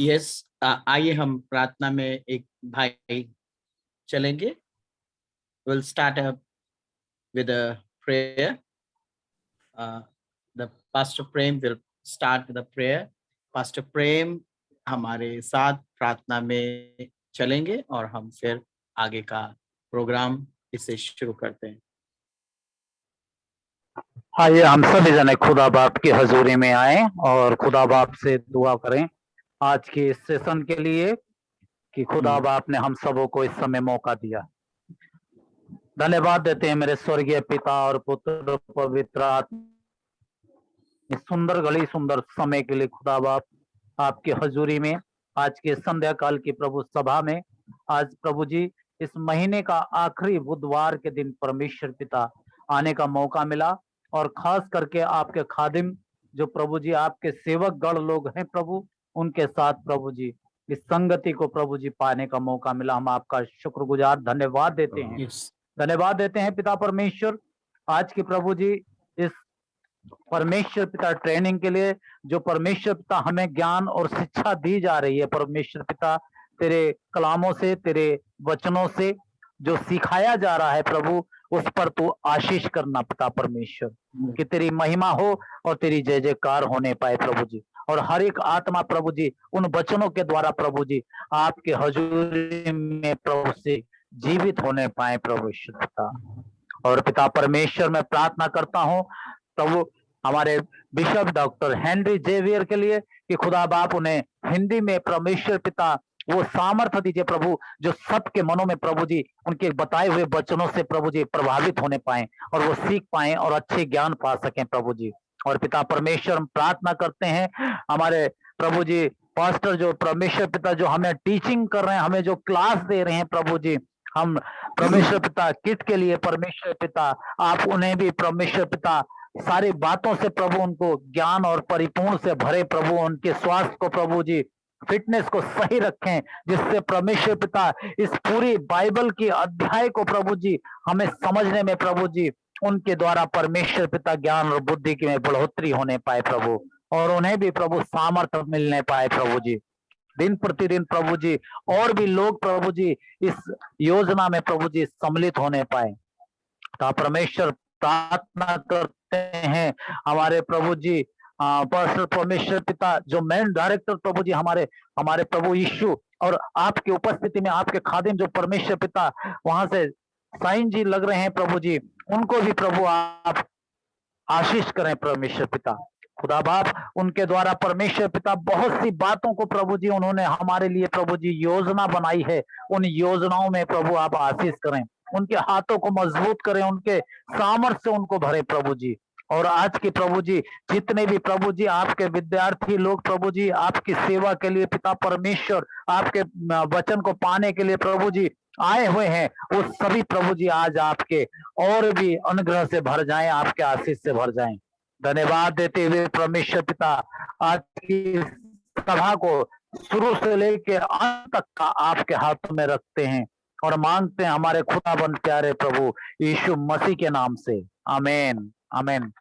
Yes, आइए हम प्रार्थना में एक भाई चलेंगे। Will start up with a prayer. The pastor Prem will start the prayer. Pastor Prem हमारे साथ प्रार्थना में चलेंगे और हम फिर आगे का प्रोग्राम इसे शुरू करते हैं। आइए हम सभी जने खुदा बाप की हजूरी में आए और खुदा बाप से दुआ करें आज के इस सेशन के लिए कि खुदा बाप ने हम सबों को इस समय मौका दिया। धन्यवाद देते हैं मेरे स्वर्गीय पिता और पुत्र पवित्र आत्मा, इस सुंदर घड़ी सुंदर समय के लिए खुदा बाप आपकी हजूरी में आज के संध्या काल की प्रभु सभा में आज प्रभु जी इस महीने का आखिरी बुधवार के दिन परमेश्वर पिता आने का मौका मिला और खास करके आपके खादिम जो प्रभु जी आपके सेवक गण लोग हैं प्रभु, उनके साथ प्रभु जी इस संगति को प्रभु जी पाने का मौका मिला। हम आपका शुक्रगुजार धन्यवाद देते हैं। धन्यवाद देते हैं पिता परमेश्वर आज के प्रभु जी इस परमेश्वर पिता ट्रेनिंग के लिए जो परमेश्वर पिता हमें ज्ञान और शिक्षा दी जा रही है। परमेश्वर पिता तेरे कलामों से तेरे वचनों से जो सिखाया जा रहा है प्रभु, उस पर तू आशीष करना पिता परमेश्वर, कि तेरी महिमा हो और तेरी जय जयकार होने पाए प्रभु जी। और हर एक आत्मा प्रभु जी उन वचनों के द्वारा प्रभु जी आपके हजूरी में प्रभु से जीवित होने पाए परमेश्वर पिता। और पिता परमेश्वर मैं प्रार्थना करता हूँ प्रभु हमारे बिशप डॉक्टर हेनरी जेवियर के लिए कि खुदा बाप उन्हें हिंदी में परमेश्वर पिता वो सामर्थ्य दीजिए प्रभु जो सबके मनों में प्रभु जी उनके बताए हुए वचनों से प्रभु जी प्रभावित होने पाए और वो सीख पाए और अच्छे ज्ञान पा सकें प्रभु जी। और पिता परमेश्वर हम प्रार्थना करते हैं हमारे प्रभु जी पास्टर जो परमेश्वर पिता जो हमें टीचिंग कर रहे हैं, हमें जो क्लास दे रहे हैं प्रभु जी, हम परमेश्वर पिता किट के लिए परमेश्वर पिता आप उन्हें भी परमेश्वर पिता सारी बातों से प्रभु उनको ज्ञान और परिपूर्ण से भरे प्रभु, उनके स्वास्थ्य को प्रभु जी फिटनेस को सही रखें, जिससे परमेश्वर पिता इस पूरी बाइबल की अध्याय को प्रभु जी हमें समझने में प्रभु जी उनके द्वारा परमेश्वर पिता ज्ञान और बुद्धि की में बढ़ोतरी होने पाए प्रभु, और उन्हें भी प्रभु सामर्थ्य मिलने पाए प्रभु जी। दिन प्रतिदिन प्रभु जी और भी लोग प्रभु जी इस योजना में प्रभु जी सम्मिलित होने पाए। परमेश्वर प्रार्थना करते हैं हमारे प्रभु जी परमेश्वर पिता जो मेन डायरेक्टर प्रभु जी हमारे प्रभु यीशु और आपकी उपस्थिति में आपके खादिम जो परमेश्वर पिता वहां से साइन जी लग रहे हैं प्रभु जी, उनको भी प्रभु आप आशीष करें परमेश्वर पिता। खुदा बाप उनके द्वारा परमेश्वर पिता बहुत सी बातों को प्रभु जी उन्होंने हमारे लिए प्रभु जी योजना बनाई है, उन योजनाओं में प्रभु आप आशीष करें, उनके हाथों को मजबूत करें, उनके सामर्थ्य से उनको भरे प्रभु जी। और आज के प्रभु जी जितने भी प्रभु जी आपके विद्यार्थी लोग प्रभु जी आपकी सेवा के लिए पिता परमेश्वर आपके वचन को पाने के लिए प्रभु जी आए हुए हैं, वो सभी प्रभु जी आज आपके और भी अनुग्रह से भर जाएं, आपके आशीष से भर जाएं। धन्यवाद देते हुए परमेश्वर पिता आज की सभा को शुरू से लेकर अंत तक का आपके हाथों में रखते हैं और मांगते हैं हमारे खुदाबंद प्यारे प्रभु यीशु मसीह के नाम से, आमीन आमीन।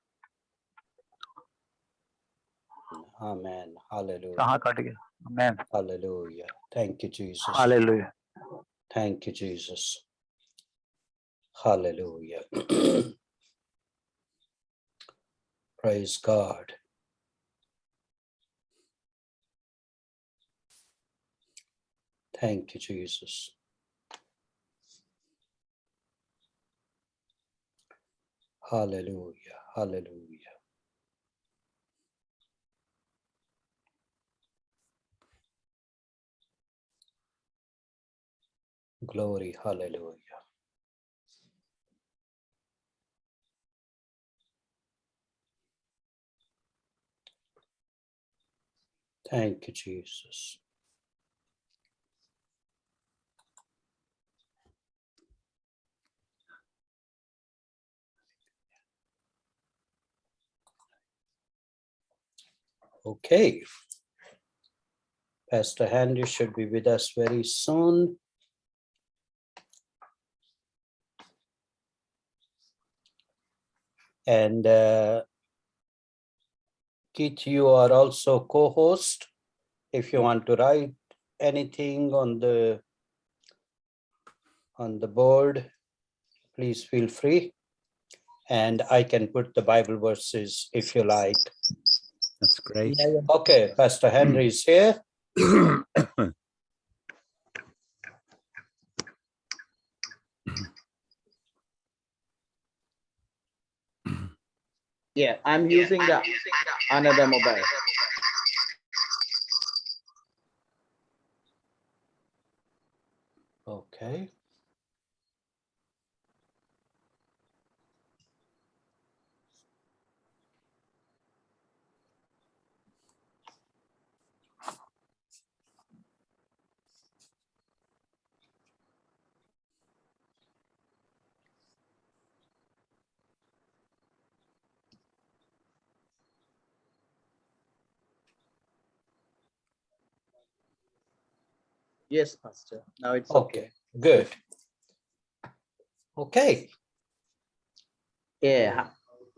Amen. Hallelujah. कहाँ कट गया? आमीन। Hallelujah. Thank you, Jesus. Hallelujah. Thank you, Jesus. Hallelujah. Praise God. Thank you, Jesus. Hallelujah. Hallelujah. Glory. Hallelujah. Thank you, Jesus. Okay. Pastor Henry should be with us very soon. And Keith, you are also co-host. if you want to write anything on the board, please feel free. And I can put the Bible verses if you like. That's great. Okay, Pastor Henry is here. Yeah, I'm using the another mobile. Okay. Yes, Pastor. Now it's Okay, good. Okay. Yeah.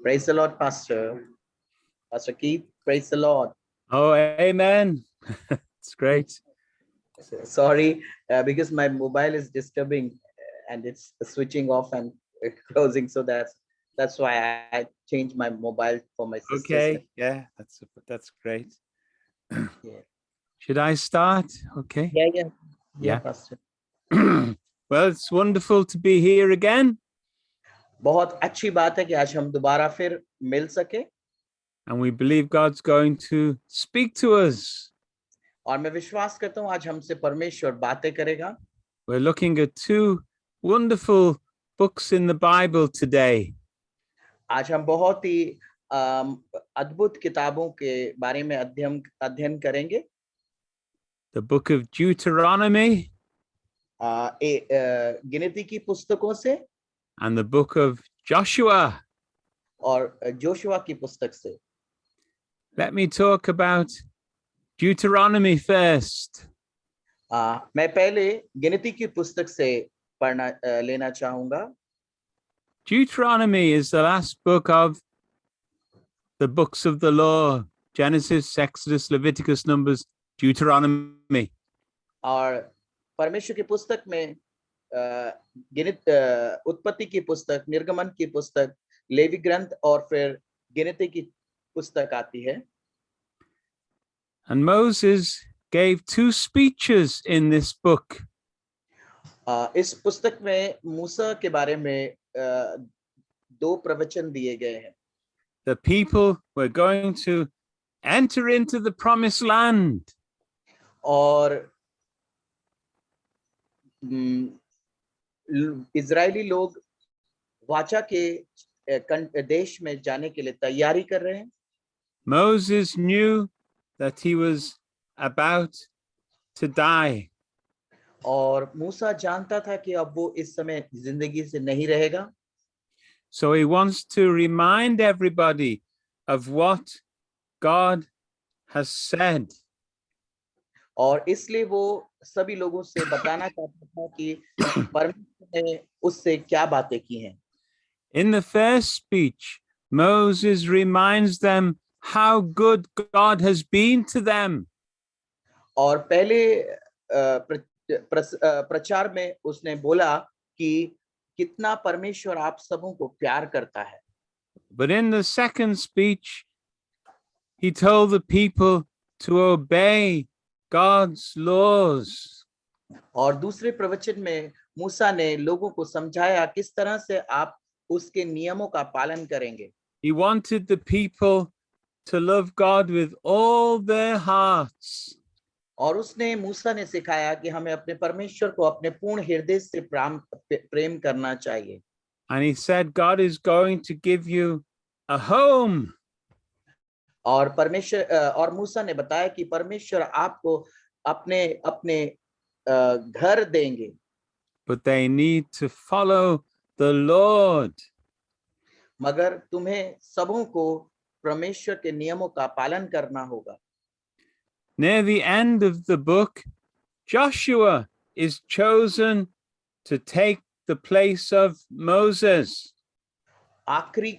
Praise the Lord, Pastor. Pastor Keith, praise the Lord. Oh, amen. It's great. Sorry, because my mobile is disturbing and it's switching off and closing. So that's why I changed my mobile for my sister. Okay. Yeah, that's great. Yeah. Should I start? Okay. Yeah. Yeah. Pastor. Well, it's wonderful to be here again. बहुत अच्छी बात है कि आज हम दोबारा फिर मिल सके. And we believe God's going to speak to us. और मैं विश्वास करता हूँ आज हमसे परमेश्वर बातें करेगा. We're looking at two wonderful books in the Bible today. आज हम बहुत ही अद्भुत किताबों के बारे में अध्ययन करेंगे. The book of Deuteronomy गिनती की पुस्तकों से and the book of Joshua. और जोशुआ की पुस्तक से. Let me talk about Deuteronomy first. मैं पहले गिनती की पुस्तक से लेना चाहूंगा. Deuteronomy is the last book of the books of the law: Genesis, Exodus, Leviticus, Numbers, Deuteronomy. और परमेश्वर की पुस्तक में उत्पत्ति की पुस्तक, निर्गमन की पुस्तक, लेवी ग्रंथ और फिर गिनती की पुस्तक आती है. And Moses gave two speeches in this book. इस पुस्तक में मूसा के बारे में दो प्रवचन दिए गए हैं. The people were going to enter into the promised land. और इजरायली लोग वाचा के देश में जाने के लिए तैयारी कर रहे हैं. Moses knew that he was about to die. और मूसा जानता था कि अब वो इस समय जिंदगी से नहीं रहेगा. So he wants to remind everybody of what God has said. और इसलिए वो सभी लोगों से बताना चाहता था कि परमेश्वर ने उससे क्या बातें की हैं. In the first speech, Moses reminds them how good God has been to them. और पहले प्रचार में उसने बोला कि कितना परमेश्वर आप सबों को प्यार करता है. But in the second speech, he told the people to obey God's laws. और दूसरे प्रवचन में मूसा ने लोगों को समझाया किस तरह से आप उसके नियमों का पालन करेंगे. He wanted the people to love God with all their hearts. और उसने मूसा ने सिखाया कि हमें अपने परमेश्वर को अपने पूर्ण हृदय से प्रेम करना चाहिए. And he said, God is going to give you a home. और परमेश्वर और मूसा ने बताया कि परमेश्वर आपको अपने घर देंगे. But they need to follow the Lord. मगर तुम्हें सबों को परमेश्वर के नियमों का पालन करना होगा. Near the end of the book, Joshua is chosen to take the place of Moses. आखिरी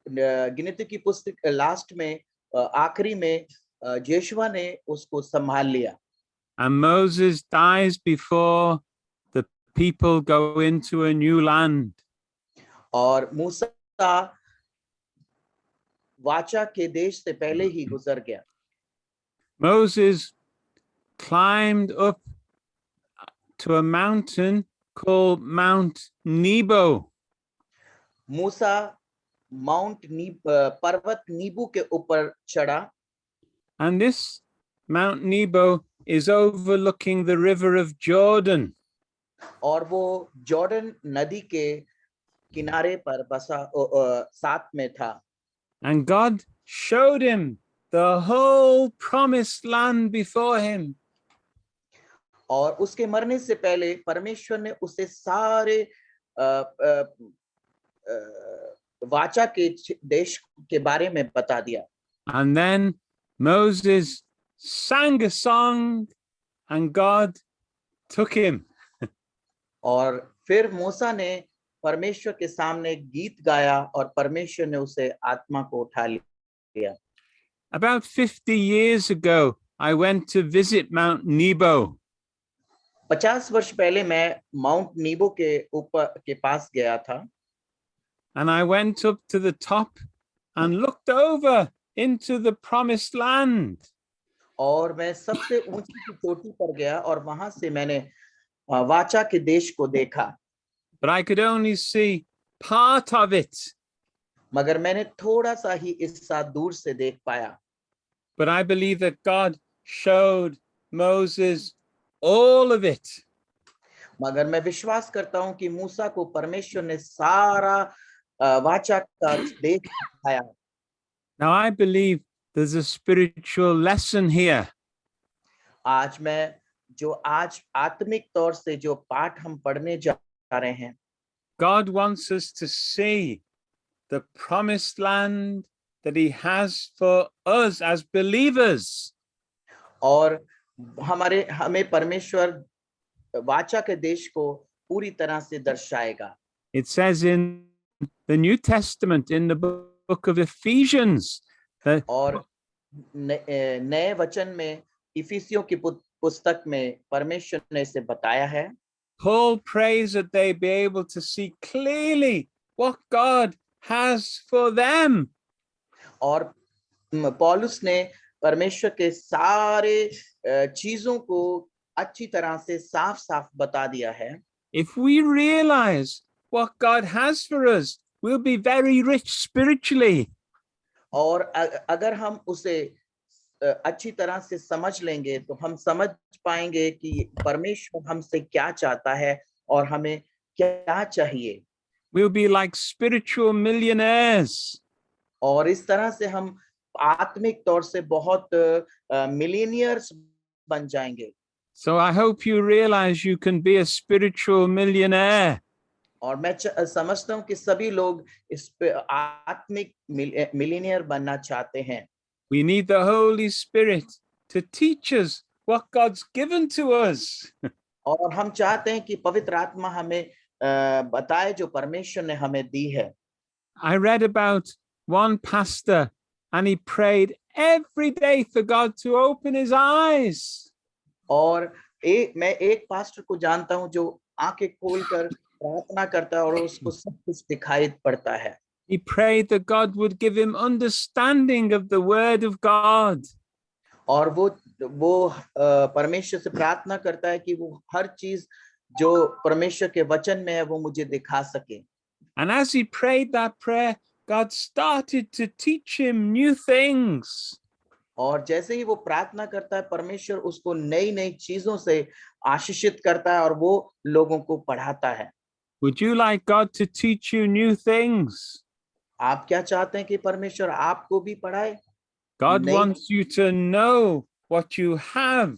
गिनती की पुस्तक लास्ट में आखिरी में यहोशुआ ने उसको संभाल लिया and Moses dies before the people go into a new land. और मूसा वाचा के देश से पहले ही गुजर गया। Moses climbed up to a mountain called Mount Nebo. मूसा पर्वत नीबू के ऊपर चढ़ा And this Mount Nebo is overlooking the river of Jordan. और वो जॉर्डन नदी के किनारे पर साथ में था। And God showed him the whole promised land before him. और उसके मरने से पहले परमेश्वर ने उसे सारे वाचा के देश के बारे में बता दिया। And then Moses sang a song and God took him. और फिर मूसा ने परमेश्वर के सामने गीत गाया और परमेश्वर ने उसे आत्मा को उठा लिया। About 50 years ago, I went to visit Mount Nebo. 50 वर्ष पहले मैं माउंट नीबो के पास गया था। And I went up to the top and looked over into the promised land. और मैं सबसे ऊंची की चोटी पर गया और वहां से मैंने वाचा के देश को देखा। But I could only see part of it. मगर मैंने थोड़ा सा ही हिस्सा दूर से देख पाया। But I believe that God showed Moses all of it. मगर मैं विश्वास करता हूं कि मूसा को परमेश्वर ने सारा वाचा का देश दिखाया। Now I believe there's a spiritual lesson here. आज आत्मिक तौर से जो पाठ हम पढ़ने जा रहे हैं, God wants us to see the promised land that he has for us as believers. और हमें परमेश्वर वाचा के देश को पूरी तरह से दर्शाएगा। It says in the New Testament, in the book of Ephesians, that और नए वचन में इफिसियों की पुस्तक में परमेश्वर ने इसे बताया है। Paul prays that they be able to see clearly what God has for them. और पौलुस ने परमेश्वर के सारे चीजों को अच्छी तरह से साफ-साफ बता दिया है। If we realize what God has for us, we'll be very rich spiritually. और अगर हम उसे अच्छी तरह से समझ लेंगे तो हम समझ पाएंगे कि परमेश्वर हमसे क्या चाहता है और हमें क्या चाहिए। We'll be like spiritual millionaires. और इस तरह से हम आत्मिक तौर से बहुत मिलियनियर्स बन जाएंगे। So I hope you realize you can be a spiritual millionaire. और मैं समझता हूँ कि सभी लोग इस पे आत्मिक मिलियनियर बनना चाहते हैं। We need the Holy Spirit to teach us what God's given to us. और हम चाहते हैं कि पवित्र आत्मा हमें बताए जो परमेश्वर ने हमें दी है। I read about one pastor and he prayed every day for God to open his eyes. और मैं एक पास्टर को जानता हूँ जो आंखें खोलकर प्रार्थना करता है और उसको सब कुछ दिखाई पड़ता है। He prayed that God would give him understanding of the word of God. और वो परमेश्वर से प्रार्थना करता है कि वो हर चीज जो परमेश्वर के वचन में है वो मुझे दिखा सके। And as he prayed that prayer, God started to teach him new things. और जैसे ही वो प्रार्थना करता है परमेश्वर उसको नई-नई चीजों से आशीषित करता है और वो लोगों को पढ़ाता है। Would you like God to teach you new things? आप क्या चाहते हैं कि परमेश्वर आपको भी पढ़ाए? God नहीं। wants you to know what you have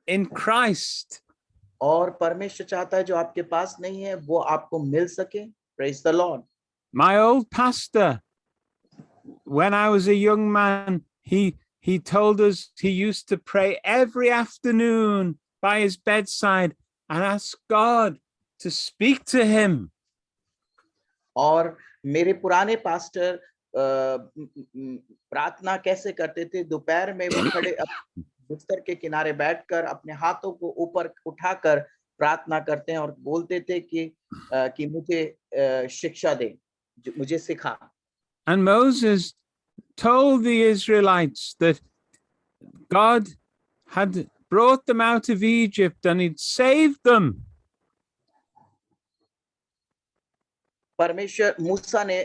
in Christ. और परमेश्वर चाहता है जो आपके पास नहीं है वो आपको मिल सके। Praise the Lord. My old pastor, when I was a young man, he told us he used to pray every afternoon by his bedside and ask God to speak to him. और मेरे पुराने pastor प्रार्थना कैसे करते थे? दोपहर में वो खड़े बिस्तर के किनारे बैठकर अपने हाथों को ऊपर उठाकर प्रार्थना करते हैं और बोलते थे कि मुझे शिक्षा दे, मुझे सिखा। And Moses told the Israelites that God had brought them out of Egypt and he'd saved them. परमेश्वर मूसा ने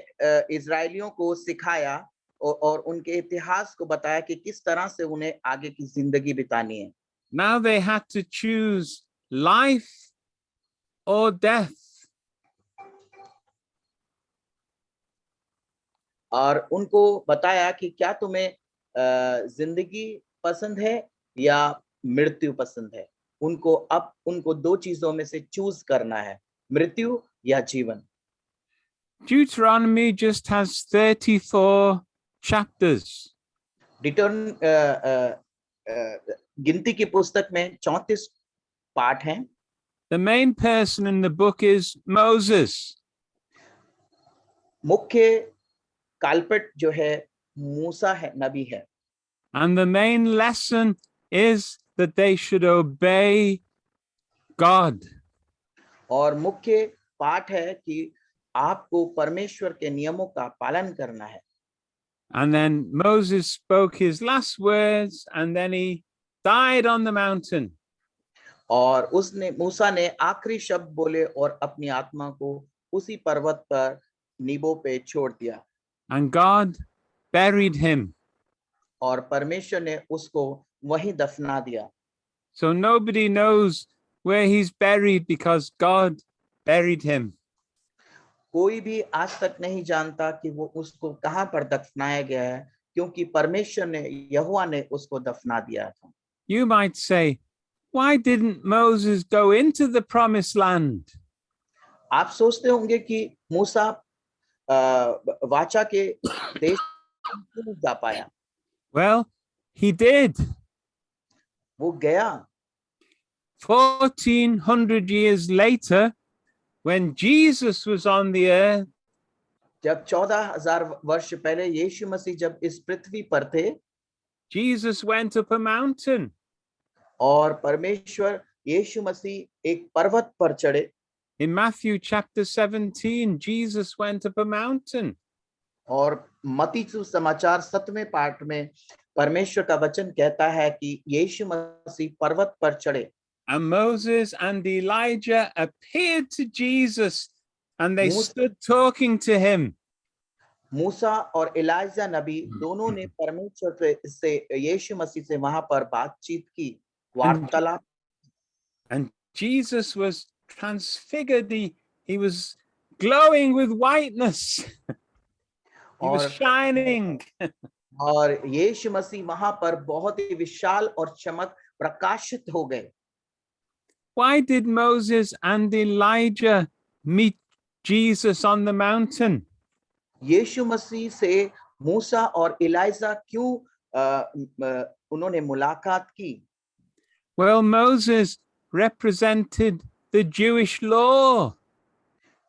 इजरायलियों को सिखाया और उनके इतिहास को बताया कि किस तरह से उन्हें आगे की जिंदगी बितानी है। Now they had to choose life or death. और उनको बताया कि क्या तुम्हें जिंदगी पसंद है या मृत्यु पसंद है। उनको दो चीजों में से चूज करना है, मृत्यु या जीवन। Deuteronomy just has 34 chapters. गिनती की पुस्तक में 34 पाठ हैं। The main person in the book is Moses. मुख्य काल्पट जो है मूसा है, नबी है। And the main lesson is that they should obey God. और मुख्य पाठ है कि आपको परमेश्वर के नियमों का पालन करना है। And then Moses spoke his last words and then he died on the mountain. और मूसा ने आखिरी शब्द बोले और अपनी आत्मा को उसी पर्वत पर नीबो पे छोड़ दिया। And God buried him. और परमेश्वर ने उसको वहीं दफना दिया। So nobody knows where he's buried because God buried him. कोई भी आज तक नहीं जानता कि वो उसको कहां पर दफनाया गया है, क्योंकि परमेश्वर ने, यहोवा ने उसको दफना दिया था। You might say, why didn't Moses go into the promised land? आप सोचते होंगे कि मूसा वाचा के देश क्यों जा पाया? Well, he did. वो गया। 1400 years later, when Jesus was on the earth, जब 14,000 वर्ष पहले यीशु मसीह जब इस पृथ्वी पर थे, Jesus went up a mountain. और परमेश्वर यीशु मसीह एक पर्वत पर चढ़े। In Matthew chapter 17, Jesus went up a mountain. और मत्ती समाचार 7वें पाठ में परमेश्वर का वचन कहता है कि यीशु मसीह पर्वत पर चढ़े। And Moses and Elijah appeared to Jesus and they stood talking to him. मूसा और एलिजा नबी दोनों ने परमेश्वर से यीशु मसीह से वहां पर बातचीत की, वार्तालाप। And Jesus was transfigured. He was glowing with whiteness. He was shining. और यीशु मसीह वहां पर बहुत ही विशाल और चमक प्रकाशित हो गए। Why did Moses and Elijah meet Jesus on the mountain? यीशु मसीह से मूसा और एलिजा क्यों उन्होंने मुलाकात की? Well, Moses represented the Jewish law.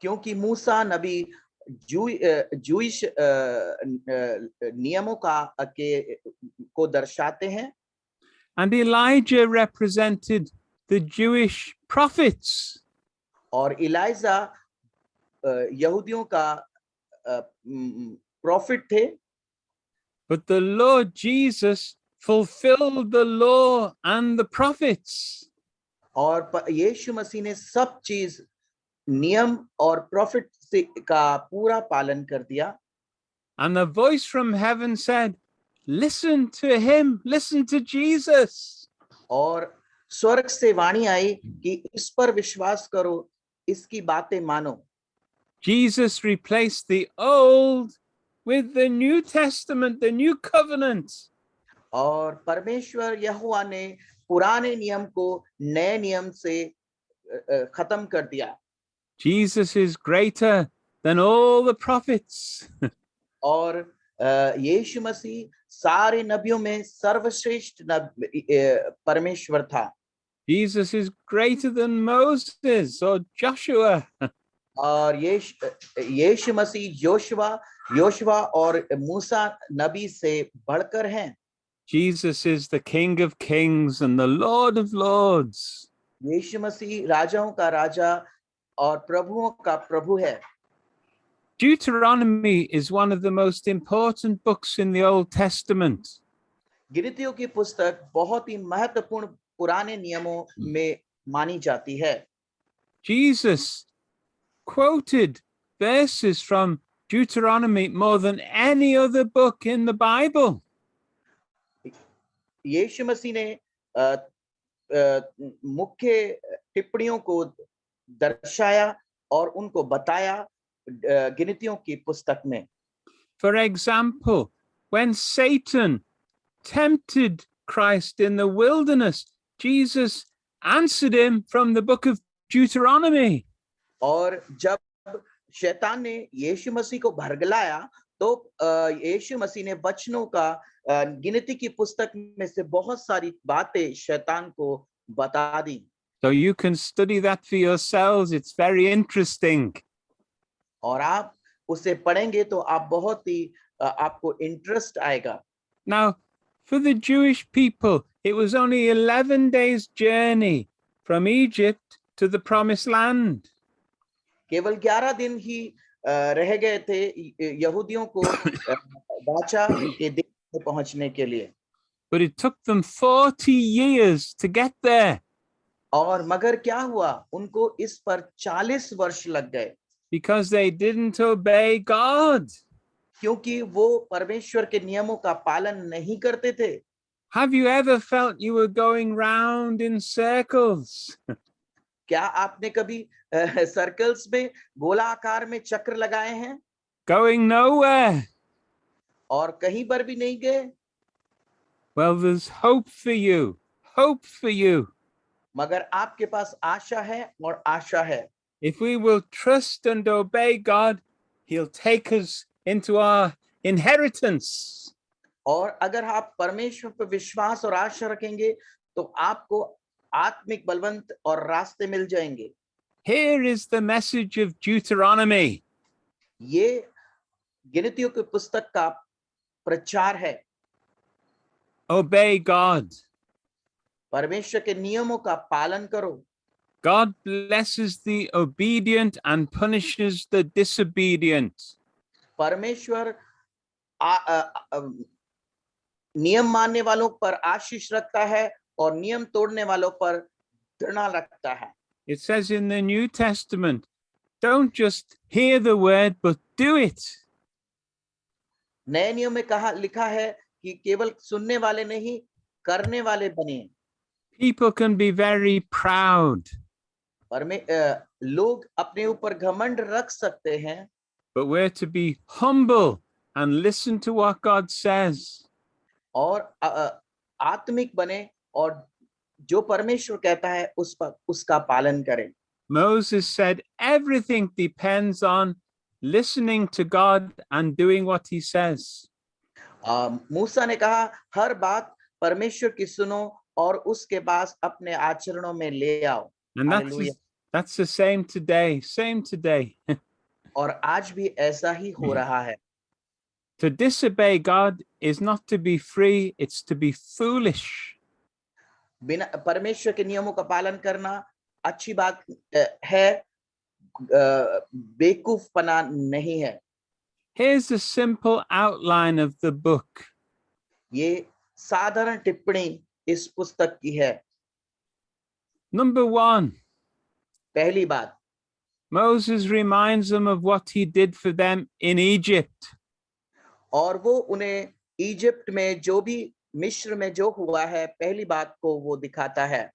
क्योंकि मूसा नबी जूइश नियमों को दर्शाते हैं। And Elijah represented the Jewish prophets. और एलिजा यहूदियों का प्रॉफिट थे। But the Lord Jesus fulfilled the law and the prophets. और यीशु मसीह ने सब चीज नियम और प्रॉफिट का पूरा पालन कर दिया। And the voice from heaven said, listen to him, listen to Jesus. और स्वर्ग से वाणी आई कि इस पर विश्वास करो, इसकी बातें मानो। Jesus replaced the old with the New Testament, the new covenant. और परमेश्वर यहोवा ने पुराने नियम को नए नियम से खत्म कर दिया। Jesus is greater than all the prophets. और यीशु मसीह सारे नबियों में सर्वश्रेष्ठ परमेश्वर था। Jesus is greater than Moses or Joshua. और यीशु मसीह योशुआ और मूसा नबी से बढ़कर हैं। Jesus is the King of Kings and the Lord of Lords. यीशु मसीह राजाओं का राजा और प्रभुओं का प्रभु है। Deuteronomy is one of the most important books in the Old Testament. गिनतियों की पुस्तक बहुत ही महत्वपूर्ण पुराने नियमों में मानी जाती है। Jesus quoted verses from Deuteronomy more than any other book in the Bible. यीशु मसीह ने मुख्य टिप्पणियों को दर्शाया और उनको बताया गिनतियों की पुस्तक में। For example, when Satan tempted Christ in the wilderness, Jesus answered him from the book of Deuteronomy. और जब शैतान ने यीशु मसीह को भरगलाया तो यीशु मसीह ने वचनों का गिनती की पुस्तक में से बहुत सारी बातें शैतान को बता दी। So you can study that for yourselves. It's very interesting. और आप उसे पढ़ेंगे तो आप बहुत ही आपको इंटरेस्ट आएगा। Now, for the Jewish people, it was only 11 days journey from Egypt to the promised land. केवल 11 दिन ही रह गए थे यहूदियों को वाचा के देश में पहुंचने के लिए। But it took them 40 years to get there. और मगर क्या हुआ, उनको इस पर 40 वर्ष लग गए। Because they didn't obey God. क्योंकि वो परमेश्वर के नियमों का पालन नहीं करते थे। Have you ever felt you were going round in circles? क्या आपने कभी सर्कल्स में गोलाकार में चक्र लगाए हैं? Going nowhere. और कहीं पर भी नहीं गए? Well, there's hope for you. Hope for you. मगर आपके पास आशा है और आशा है। If we will trust and obey God, He'll take us into our inheritance. और अगर आप परमेश्वर पर विश्वास और आशा रखेंगे तो आपको आत्मिक बलवंत और रास्ते मिल जाएंगे। Here is the message of Deuteronomy. ये गिनतियों की पुस्तक का प्रचार है। Obey God. परमेश्वर के नियमों का पालन करो। God blesses the obedient and punishes the disobedient. परमेश्वर नियम मानने वालों पर आशीष रखता है और नियम तोड़ने वालों पर घृणा रखता है। It says in the New Testament, don't just hear the word, but do it. नए नियम में लिखा है कि केवल सुनने वाले नहीं, करने वाले बने। People can be very proud. लोग अपने ऊपर घमंड रख सकते हैं, but we're to be humble and listen to what God says. और आत्मिक बने और जो परमेश्वर कहता है उसका पालन करें। Moses said everything depends on listening to God and doing what he says. मूसा ने कहा हर बात परमेश्वर की सुनो और उसके बाद अपने आचरणों में ले आओ। And that's the same today. और आज भी ऐसा ही हो रहा है। To disobey God is not to be free, it's to be foolish. बिना परमेश्वर के नियमों का पालन करना अच्छी बात है, बेवकूफपना नहीं है। Here's a simple outline of the book. ये साधारण टिप्पणी इस पुस्तक की है। Number 1. पहली बात, Moses reminds them of what he did for them in Egypt. और वो उन्हें इजिप्ट में जो भी मिस्र में जो हुआ है पहली बात को वो दिखाता है।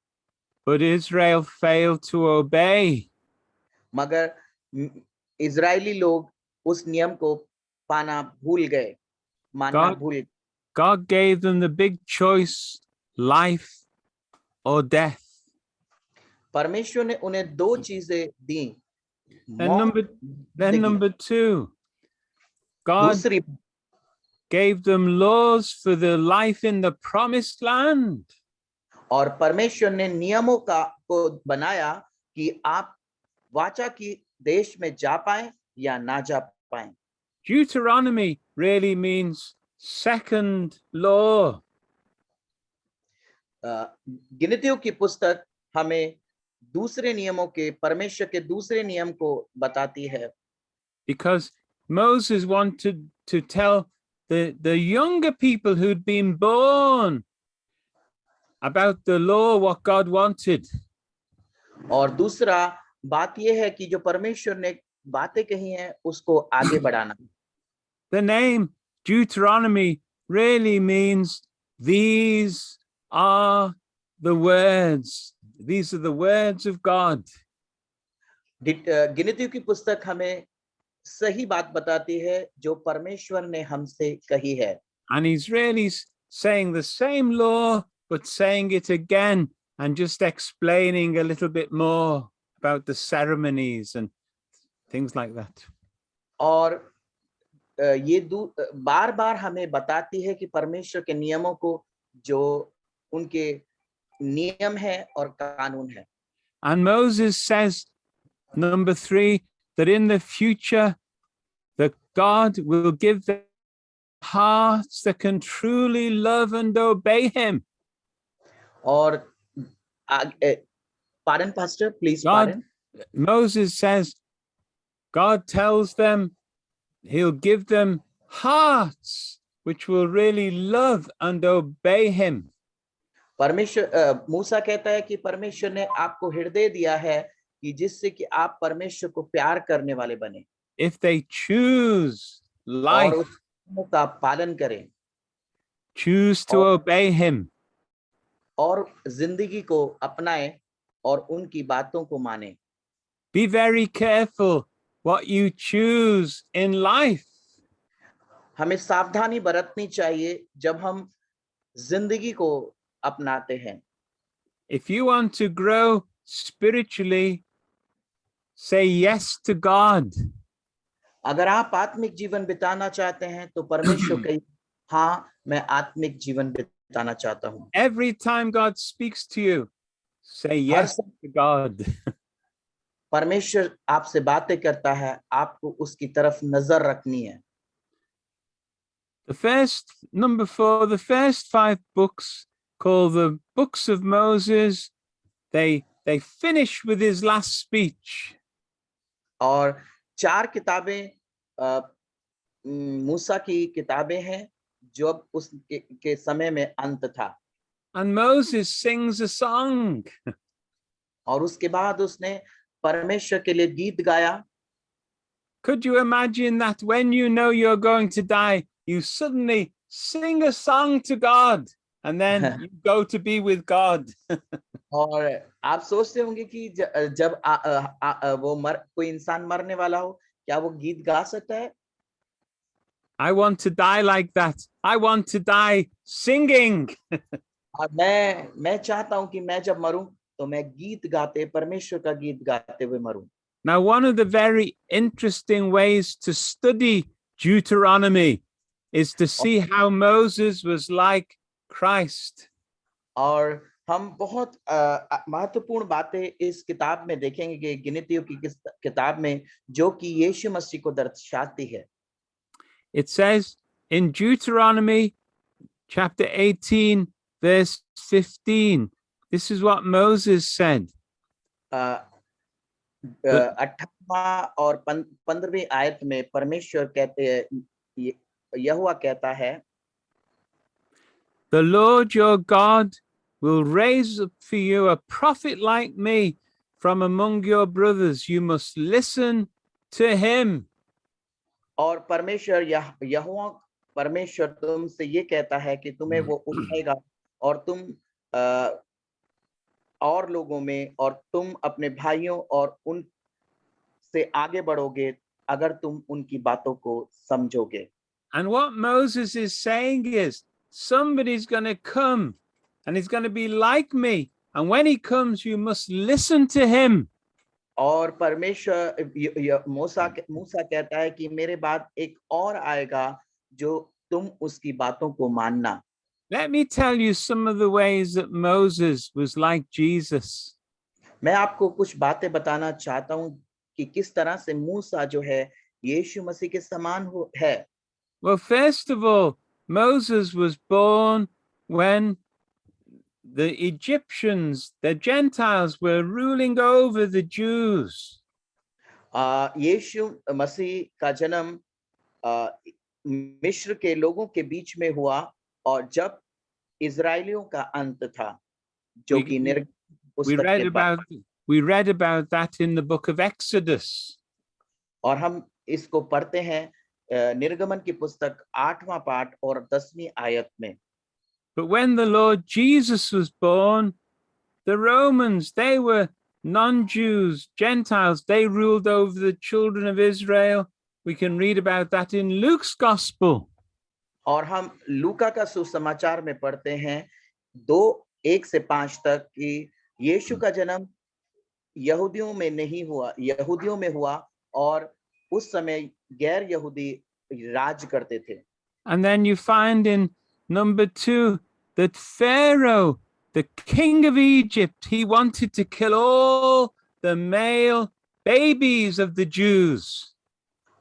But Israel failed to obey. मगर इजरायली लोग उस नियम को पाना भूल गए, मानना भूल गए। God gave them the big choice, life or death. परमेश्वर ने उन्हें दो चीजें दी। Then number 2, God gave them laws for the life in the promised land. और परमेश्वर ने नियमों को बनाया कि आप वाचा की देश में जा पाए या ना जा पाए। Deuteronomy really means second law. गिनतियों की पुस्तक हमें दूसरे नियमों के, परमेश्वर के दूसरे नियम को बताती है, Because Moses wanted to tell the younger people who'd been born about the law, what God wanted. और दूसरा बात यह है कि जो परमेश्वर ने बातें कही हैं उसको आगे बढ़ाना। The name Deuteronomy really means these are the words. These are the words of God. गिनतियों की पुस्तक हमें सही बात बताती है जो परमेश्वर ने हमसे कही है। And he's really saying the same law, but saying it again and just explaining a little bit more about the ceremonies and things like that. और ये बार बार हमें बताती है कि परमेश्वर के नियमों को, जो उनके नियम है और कानून है। And Moses says, number 3, that in the future, that God will give them hearts that can truly love and obey him. और pardon, Pastor, please God, pardon. Moses says, God tells them he'll give them hearts which will really love and obey him. परमेश्वर, मूसा कहता है कि परमेश्वर ने आपको हृदय दिया है कि जिससे कि आप परमेश्वर को प्यार करने वाले बने, If they choose life, और उसका पालन करें, choose to obey him. और जिंदगी को अपनाएं और उनकी बातों को माने। Be very careful what you choose in life. हमें सावधानी बरतनी चाहिए जब हम जिंदगी को अपनाते हैं। If you want to grow spiritually, say yes to God. अगर आप आत्मिक जीवन बिताना चाहते हैं तो परमेश्वर कही, हाँ मैं आत्मिक जीवन बिताना चाहता हूँ। Every time God speaks to you, say yes to God. परमेश्वर आपसे बातें करता है, आपको उसकी तरफ नजर रखनी है। Number 4, the first 5 books, called the books of Moses, they finish with his last speech. और 4 किताबें मूसा की किताबें हैं जो अब उसके समय में अंत था। And Moses sings a song. और उसके बाद उसने परमेश्वर के लिए गीत गाया। Could you imagine that when you know you're going to die, you suddenly sing a song to God and then you go to be with God? और आप सोचते होंगे कि जब कोई इंसान मरने वाला हो, क्या वो गीत गा सकता है? I want to die like that. I want to die singing. और मैं चाहता हूं कि मैं जब मरूं तो मैं गीत गाते, परमेश्वर का गीत गाते हुए मरूं। Now, one of the very interesting ways to study Deuteronomy is to see how Moses was like Christ. और हम बहुत महत्वपूर्ण बातें इस किताब में देखेंगे कि गिनतियों की किताब में, जो कि यीशु मसीह को दर्शाती है। It says in Deuteronomy chapter 18, verse 15, this is what Moses said. 18वां और 15वीं आयत में परमेश्वर कहते हैं, यहोवा कहता है, The Lord your God will raise up for you a prophet like me from among your brothers. You must listen to him. और परमेश्वर यहोवा परमेश्वर तुमसे ये कहता है कि तुम्हें वो उठाएगा और तुम और लोगों में, और तुम अपने भाइयों और उन से आगे बढ़ोगे अगर तुम उनकी बातों को समझोगे। And what Moses is saying is, somebody's going to come and he's going to be like me. And when he comes, you must listen to him. और परमेश्वर मूसा कहता है कि मेरे बाद एक और आएगा जो तुम उसकी बातों को मानना। Let me tell you some of the ways that Moses was like Jesus. मैं आपको कुछ बातें बताना चाहता हूँ कि किस तरह से मूसा जो है यीशु मसीह के समान है। Well, first of all, Moses was born when the Egyptians, the Gentiles, were ruling over the Jews. यीशु मसीह का जन्म मिस्र के लोगों के बीच में हुआ और जब इजरायलियों का अंत था, जो कि We पुस्तक के बाद, we read about that in the book of Exodus. और हम इसको पढ़ते हैं निर्गमन की पुस्तक 8वां पाठ और 10वीं आयत में। But when the Lord Jesus was born, the Romans, they were non-Jews, Gentiles, they ruled over the children of Israel. We can read about that in Luke's gospel. और हम लूका का सुसमाचार में पढ़ते हैं 2:1-5 तक कि यीशु का जन्म यहूदियों में नहीं हुआ, यहूदियों में हुआ और उस समय गैर यहूदी राज करते थे। And then you find in number 2 that Pharaoh, the king of Egypt, he wanted to kill all the male babies of the Jews.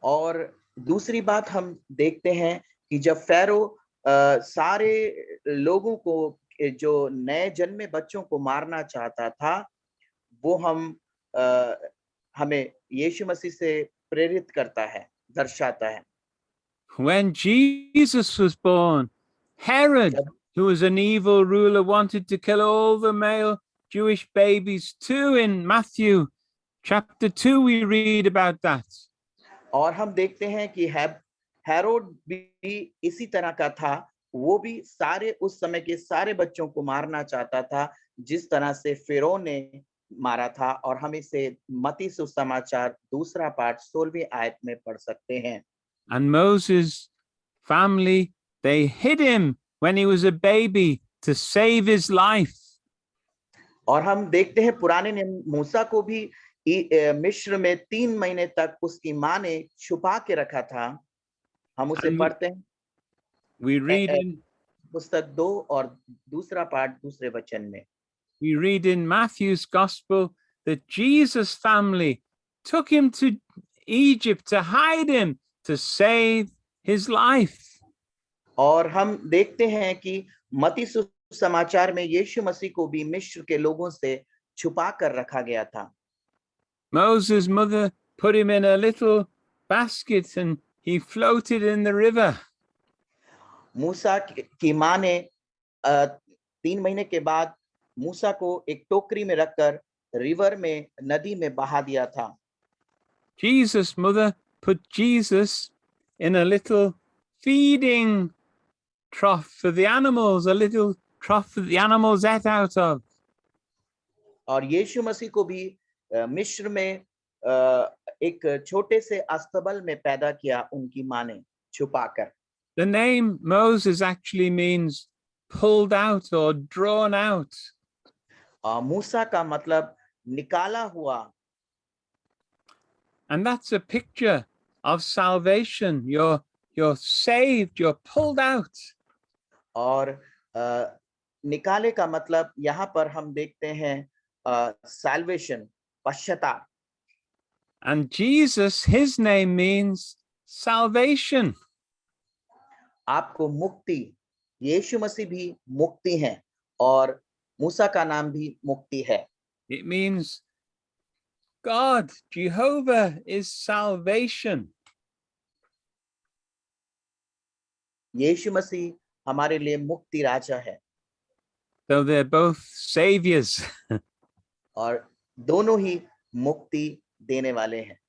और दूसरी बात हम देखते हैं कि जब फैरो सारे लोगों को जो नए जन्मे बच्चों को मारना चाहता था, वो हमें यीशु मसीह से प्रेरित करता है, दर्शाता है। When Jesus was born, Herod, who was an evil ruler, wanted to kill all the male Jewish babies too. In Matthew chapter 2, we read about that. और हम देखते हैं कि हेरोड भी इसी तरह का था, वो भी सारे उस समय के सारे बच्चों को मारना चाहता था, जिस तरह से फिरौन ने मारा था। और हम इसे मत्ती सुसमाचार 2 पाठ 16वीं आयत में पढ़ सकते हैं। And Moses' family, they hid him when he was a baby to save his life. और हम देखते हैं पुराने नियम मूसा को भी मिस्र में 3 महीने तक उसकी माँ ने छुपा के रखा था। हम उसे पढ़ते हैं। We read in पुस्तक 2 और 2 पाठ 2 वचन में। We read in Matthew's gospel that Jesus' family took him to Egypt to hide him to save his life. और हम देखते हैं कि मत्ती सुसमाचार में यीशु मसीह को भी मिस्र के लोगों से छुपा कर रखा गया था। Moses' mother put him in a little basket and he floated in the river. मूसा की माँ ने 3 महीने के बाद मूसा को एक टोकरी में रखकर रिवर में, नदी में बहा दिया था। Jesus' mother put Jesus in a little feeding trough for the animals, a little trough that the animals ate out of. और यीशु मसीह को भी मिस्र में एक छोटे से अस्तबल में पैदा किया उनकी माँ ने छुपाकर। The name Moses actually means pulled out or drawn out. मूसा का मतलब निकाला हुआ। And that's a picture of salvation. You're saved, you're pulled out. और निकाले का मतलब यहाँ पर हम देखते हैं salvation, पश्चाताप। And Jesus, his name means salvation. आपको मुक्ति, यीशु मसीह भी मुक्ति है और मूसा का नाम भी मुक्ति है। It means God, Jehovah is salvation. यीशु मसीह हमारे लिए मुक्ति राजा है। So they're both saviors. और दोनों ही मुक्ति देने वाले हैं।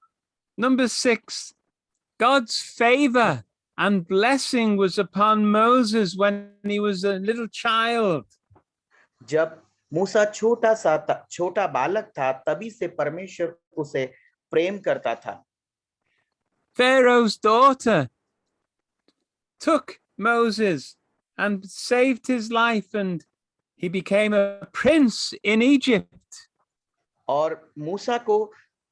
Number 6, God's favor and blessing was upon Moses when he was a little child. जब मूसा छोटा बालक था, तभी से परमेश्वर उसे प्रेम करता था। Pharaoh's daughter took Moses and saved his life, and he became a prince in Egypt. और मूसा को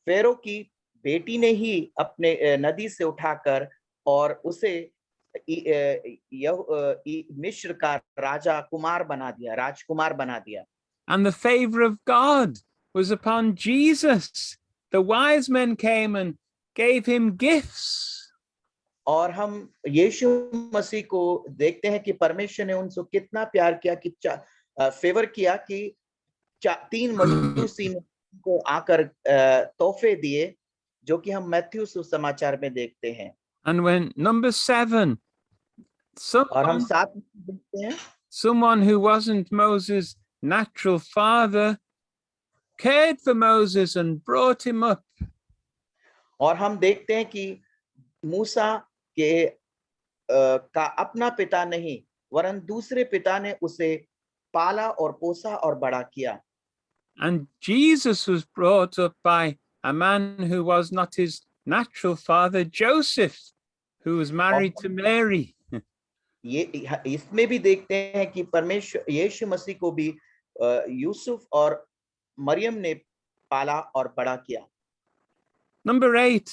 फेरो की बेटी ने ही अपने नदी से उठाकर और उसे मिस्र का राजकुमार बना दिया। And the favor of God was upon Jesus, the wise men came and gave him gifts. और हम यीशु मसीह को देखते हैं कि परमेश्वर ने उनसे कितना प्यार किया कि फेवर किया कि 3 मजूसी को आकर तोहफे दिए, जो कि हम मैथ्यू सुसमाचार में देखते हैं। And when number 7, और हम 7 देखते हैं, someone who wasn't Moses' natural father cared for Moses and brought him up. और हम देखते हैं कि मूसा के का अपना पिता नहीं वरन दूसरे पिता ने उसे पाला और पोसा और बड़ा किया। And Jesus was brought up by a man who was not his natural father, Joseph, who was married to Mary. ये इसमें भी देखते हैं कि परमेश्वर यीशु मसीह को भी यूसुफ और मरियम ने पाला और बड़ा किया। Number 8,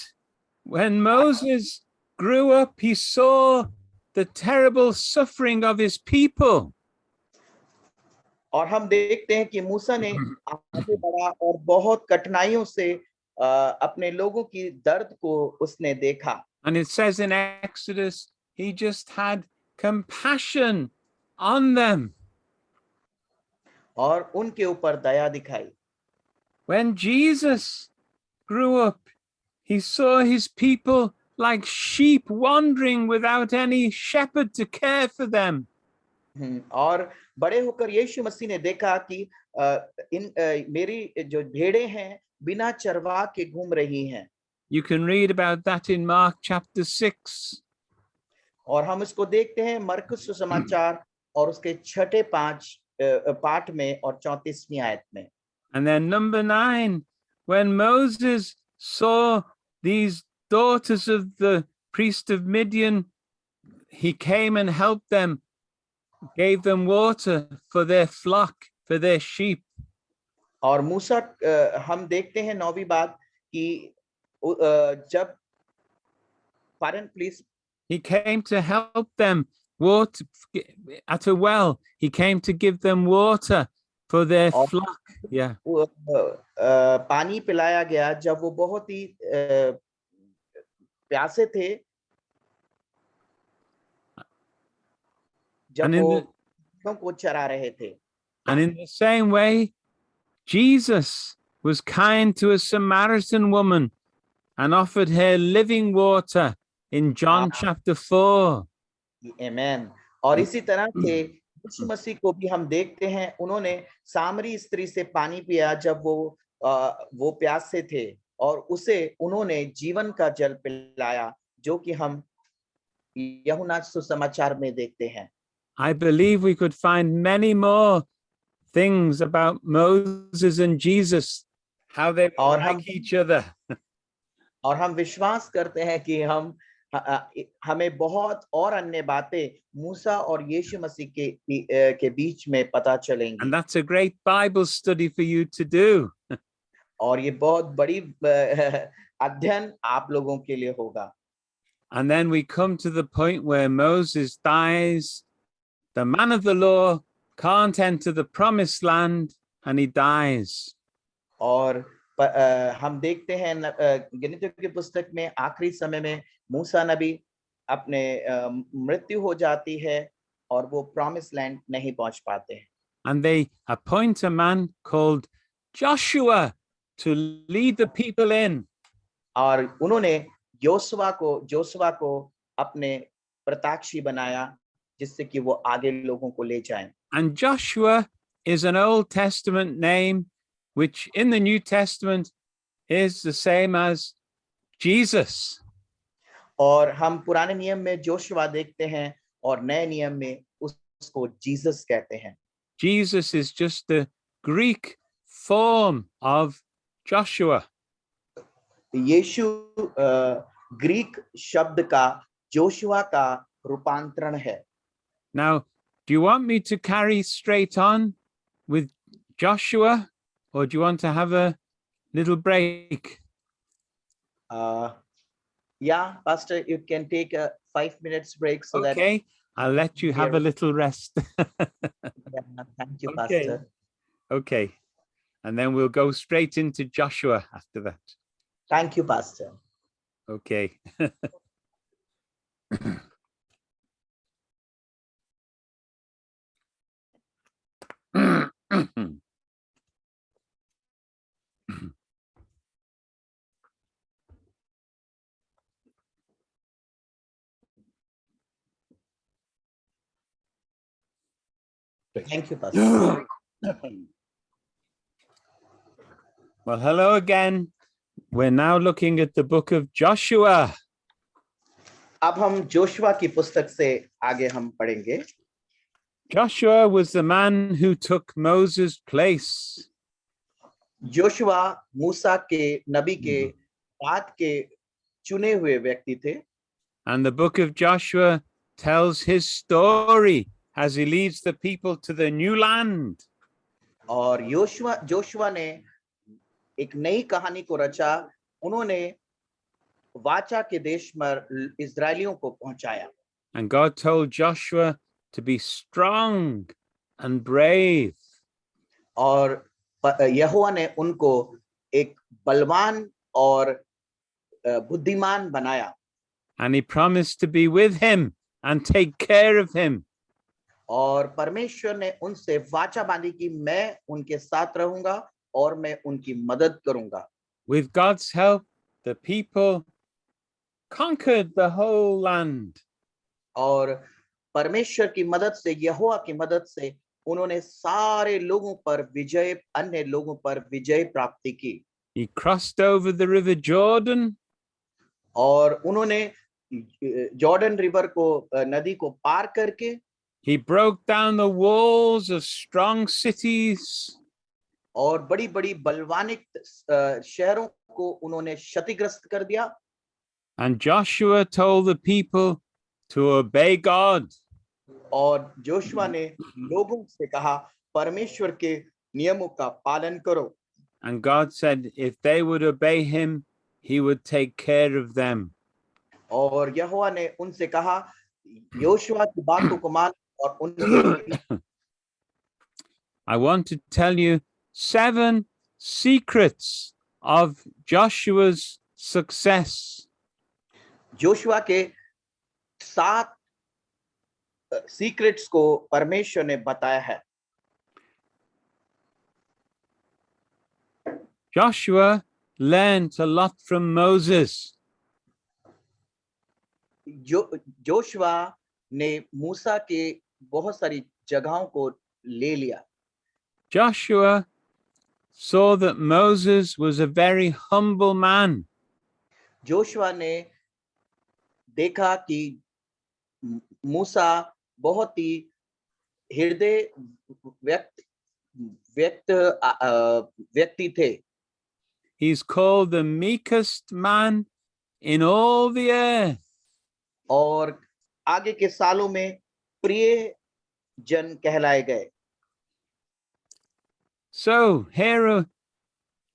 when Moses grew up, he saw the terrible suffering of his people. और हम देखते हैं कि मूसा ने आगे बढ़ा और बहुत कठिनाइयों से अपने लोगों की दर्द को उसने देखा। And it says in Exodus, he just had compassion on them. और उनके ऊपर दया दिखाई। When Jesus grew up, he saw his people like sheep wandering without any shepherd to care for them. और बड़े होकर यीशु मसीह ने देखा कि मेरी जो भेड़ें हैं बिना चरवाह के घूम रही हैं। You can read about that in Mark chapter 6. और हम इसको देखते हैं मरकुस सुसमाचार और उसके 6 पाठ में और 34वीं आयत में। And then number 9, when Moses saw these daughters of the priest of Midian, he came and helped them, gave them water for their flock, for their sheep. और मूसा हम देखते हैं 9वीं बात कि जब pardon please, he came to help them water at a well. He came to give them water for their flock. Yeah. पानी पिलाया गया जब वो बहुत ही प्यासे थे, जब वो को चरा रहे थे। And in the same way, Jesus was kind to a Samaritan woman and offered her living water in John chapter 4. Amen. और इसी तरह से यीशु मसीह को भी हम देखते हैं, उन्होंने सामरी स्त्री से पानी पिया जब वो प्यासे थे और उसे उन्होंने जीवन का जल पिलाया, जो कि हम यूहन्ना सुसमाचार में देखते हैं। I believe we could find many more things about Moses and Jesus, how they were like each other. और हम विश्वास करते हैं कि हमें बहुत और अन्य बातें मूसा और यीशु मसीह के बीच में पता चलेंगी। And that's a great Bible study for you to do. और ये बहुत बड़ी अध्ययन आप लोगों के लिए होगा। And then we come to the point where Moses dies. The man of the law can't enter the promised land and he dies. और हम देखते हैं गिनतियों की पुस्तक में आखिरी समय में मूसा नबी अपने मृत्यु हो जाती है और वो प्रॉमिस लैंड नहीं पहुंच पाते हैं। And they appoint a man called Joshua to lead the people in. और उन्होंने जोशुआ को अपने प्रताक्षी बनाया जिससे कि वो आगे लोगों को ले जाएं। And Joshua is an Old Testament name which in the New Testament is the same as Jesus. और हम पुराने नियम में जोशुआ देखते हैं और नए नियम में उसको जीसस कहते हैं। Jesus is just the Greek form of Joshua. यीशु ग्रीक शब्द का जोशुआ का रूपांतरण है। Now, do you want me to carry straight on with Joshua, or do you want to have a little break? Yeah, Pastor, you can take a 5 minutes break so that. Okay, I'll let you have a little rest. Yeah, thank you, Pastor. Okay, and then we'll go straight into Joshua after that. Thank you, Pastor. Okay. Thank you, Pastor. Well, hello again. We're now looking at the book of Joshua. अब हम Joshua की पुस्तक से आगे हम पढ़ेंगे. Joshua was the man who took Moses' place. Joshua मूसा के नबी के बाद के चुने हुए व्यक्ति थे. And the book of Joshua tells his story as he leads the people to the new land. और जोशुआ ने एक नई कहानी को रचा. उन्होंने वाचा के देश में इस्राएलियों को पहुंचाया. And God told Joshua to be strong and brave. और यहोवा ने उनको एक बलवान और बुद्धिमान बनाया. And he promised to be with him and take care of him. और परमेश्वर ने उनसे वाचा बांधी कि मैं उनके साथ रहूंगा और मैं उनकी मदद करूंगा. With God's help, the people conquered the whole land. और परमेश्वर की मदद से, यहोवा की मदद से उन्होंने सारे लोगों पर विजय, अन्य लोगों पर विजय प्राप्ति की. He crossed over the river Jordan. और उन्होंने जॉर्डन रिवर को, नदी को पार करके, He broke down the walls of strong cities. और बड़ी-बड़ी बलवानिक शहरों को उन्होंने क्षतिग्रस्त कर दिया. And Joshua told the people to obey God. और जोशुआ ने लोगों से कहा परमेश्वर के नियमों का पालन करो. And God said if they would obey him, he would take care of them. और यहोवा ने उनसे कहा योशुआ की बातों को मान और उनके. I want to tell you 7 secrets of Joshua's success. Joshua के 7 सीक्रेट्स को परमेश्वर ने बताया है. Joshua learned a lot from Moses. Joshua ने मूसा के बहुत सारी जगहों को ले लिया. Joshua saw that Moses was a very humble man. Joshua ने देखा कि मूसा बहुत ही हृदय व्यक्ति थे. He's called the meekest man in all the earth. और आगे के सालों में प्रिय जन कहलाए गए. So here are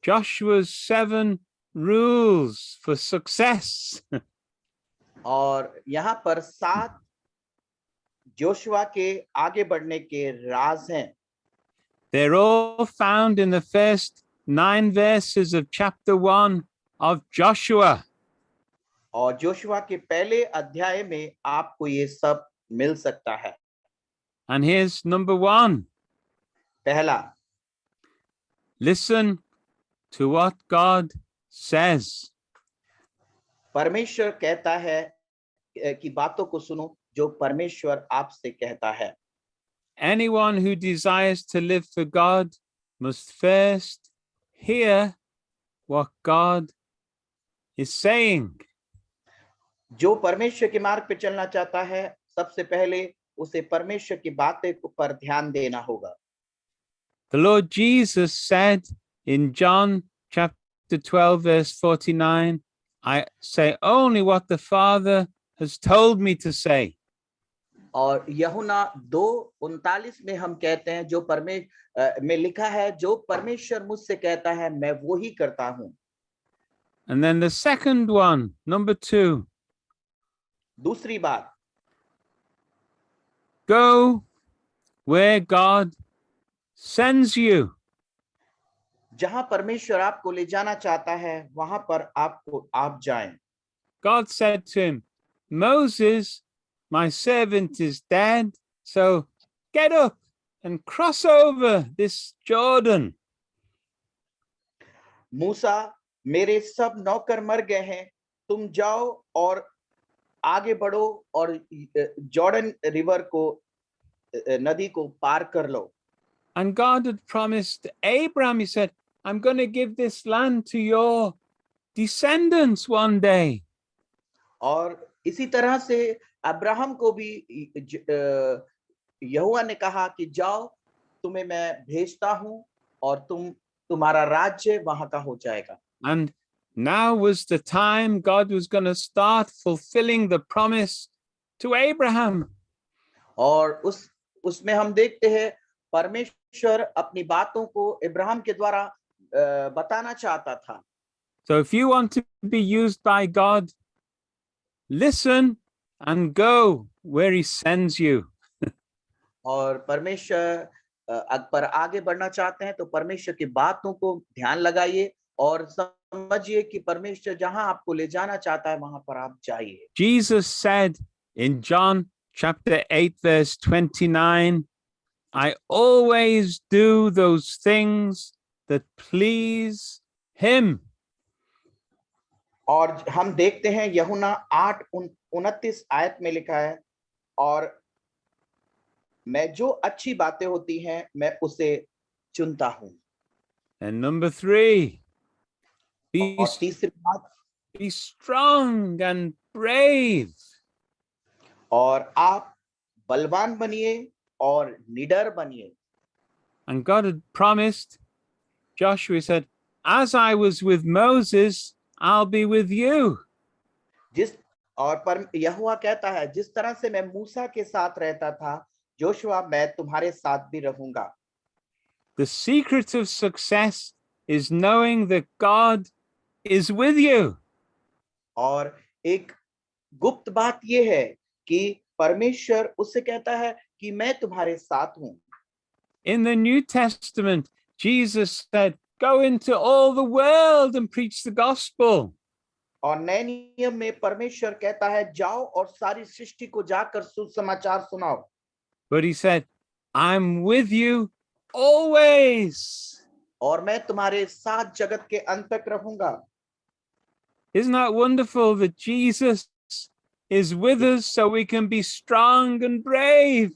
Joshua's 7 rules for success. और यहाँ पर 7 जोशुआ के आगे बढ़ने के राज हैं. They're all found in the first 9 verses of chapter 1 of Joshua. और जोशुआ के पहले अध्याय में आपको ये सब मिल सकता है. And here's number 1. पहला, Listen to what God says. परमेश्वर कहता है कि बातों को सुनो जो परमेश्वर आपसे कहता है. Anyone who desires to live for God must first hear what God is saying. जो परमेश्वर के मार्ग पे चलना चाहता है सबसे पहले उसे परमेश्वर की बातें पर ध्यान देना होगा. The Lord Jesus said in John chapter 12 verse 49, I say only what the Father has told me to say. और यूहन्ना 2:39 में हम कहते हैं जो में लिखा है जो परमेश्वर मुझसे कहता है मैं वो ही करता हूँ. And then the second one, number 2. दूसरी बात, Go where God sends you. जहां परमेश्वर आपको ले जाना चाहता है वहां पर आप जाएं। God said to him, Moses, my servant is dead, so get up and cross over this Jordan. मूसा, मेरे सब नौकर मर गए हैं, तुम जाओ और आगे बढ़ो और जॉर्डन रिवर को नदी को पार कर लो। And God had promised Abraham, he said, I'm going to give this land to your descendants one day. और इसी तरह से अब्राहम को भी यहोवा ने कहा कि जाओ, तुम्हें मैं भेजता हूं और तुम्हारा राज्य वहां का हो जाएगा। And now was the time God was going to start fulfilling the promise to Abraham. और उसमें हम देखते हैं परमेश्वर अपनी बातों को इब्राहिम के द्वारा बताना चाहता था। So if you want to be used by God, listen and go where he sends you. और परमेश्वर पर आगे बढ़ना चाहते हैं तो परमेश्वर की बातों को ध्यान लगाइए और समझिए कि परमेश्वर जहां आपको ले जाना चाहता है वहां पर आप जाइए। Jesus said in John chapter 8 verse 29, I always do those things that please him. और हम देखते हैं यूहन्ना 8:29 आयत में लिखा है, और मैं जो अच्छी बातें होती हैं मैं उसे चुनता हूं। And number 3, और तीसरी बात, be strong and brave. और आप बलवान बनिए और निडर बनिए। And God had promised, Joshua said, as I was with Moses, I'll be with you. और यहोवा कहता है, जिस तरह से मैं मूसा के साथ रहता था, जोशुआ मैं तुम्हारे साथ भी रहूंगा। The secret of success is knowing that God is with you. और एक गुप्त बात यह है कि परमेश्वर उससे कहता है कि मैं तुम्हारे साथ हूं। In the New Testament, Jesus said, go into all the world and preach the gospel. और नए नियम में परमेश्वर कहता है, जाओ और सारी सृष्टि को जाकर सुसमाचार सुनाओ। But he said, I'm with you always. और मैं तुम्हारे साथ जगत के अंत तक रहूंगा। Isn't that wonderful that Jesus is with us so we can be strong and brave?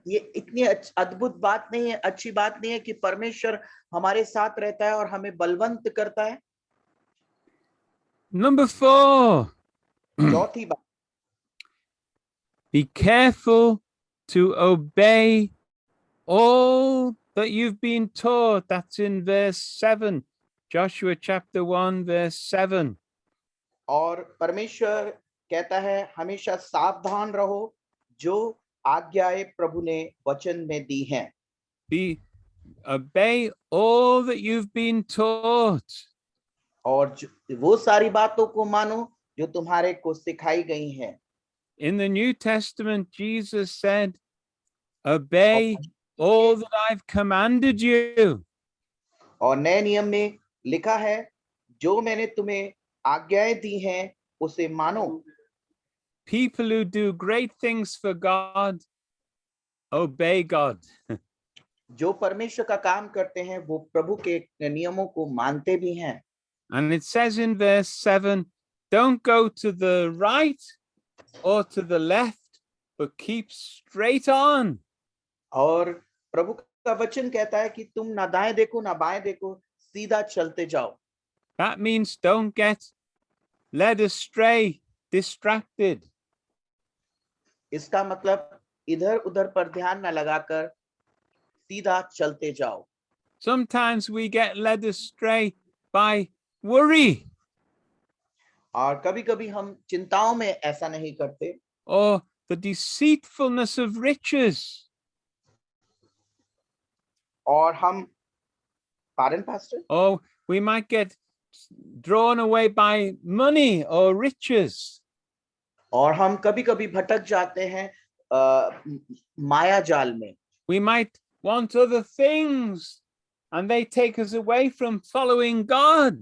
ये इतनी अद्भुत बात नहीं है, अच्छी बात नहीं है कि परमेश्वर हमारे साथ रहता है और हमें बलवंत करता है। Number 4, चौथी बात, be careful to obey all that you've been taught. That's in verse 7, Joshua chapter 1 verse 7. और परमेश्वर कहता है, हमेशा सावधान रहो जो आज्ञाएं प्रभु ने वचन में दी हैं। Obey all that you've been taught. और वो सारी बातों को मानो जो तुम्हारे को सिखाई गई हैं। In the New Testament, Jesus said, obey all that I've commanded you. और नए नियम में लिखा है, जो मैंने तुम्हें आज्ञाएं दी हैं उसे मानो। People who do great things for God obey God. जो परमेश्वर का काम करते हैं वो प्रभु के नियमों को मानते भी हैं। And it says in verse 7, don't go to the right or to the left, but keep straight on. और प्रभु का वचन कहता है कि तुम ना दाएं देखो ना बाएं देखो, सीधा चलते जाओ। That means don't get led astray, distracted. इसका मतलब इधर उधर पर ध्यान न लगाकर सीधा चलते जाओ। Sometimes we get led astray by worry. और कभी-कभी हम चिंताओं में ऐसा नहीं करते। Or the deceitfulness of riches. और हम, pardon pastor? Or we might get drawn away by money or riches. और हम कभी-कभी भटक जाते हैं माया जाल में। We might want other things and they take us away from following God.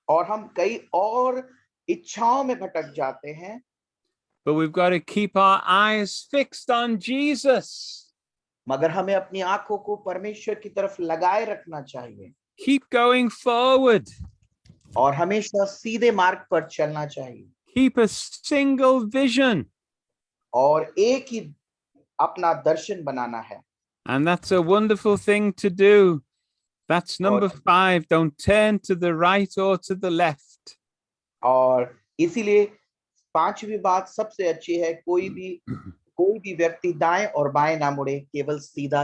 और हम कई और इच्छाओं में भटक जाते हैं, But we've got to keep our eyes fixed on Jesus. मगर हमें अपनी आंखों को परमेश्वर की तरफ लगाए रखना चाहिए Keep going forward. और हमेशा सीधे मार्ग पर चलना चाहिए Keep a single vision. और एक ही अपना दर्शन बनाना है. And that's a wonderful thing to do. That's number 5. Don't turn to the right or to the left. और इसीलिए पांचवी बात सबसे अच्छी है, कोई भी व्यक्ति दाएं और बाएं ना मुड़े, केवल सीधा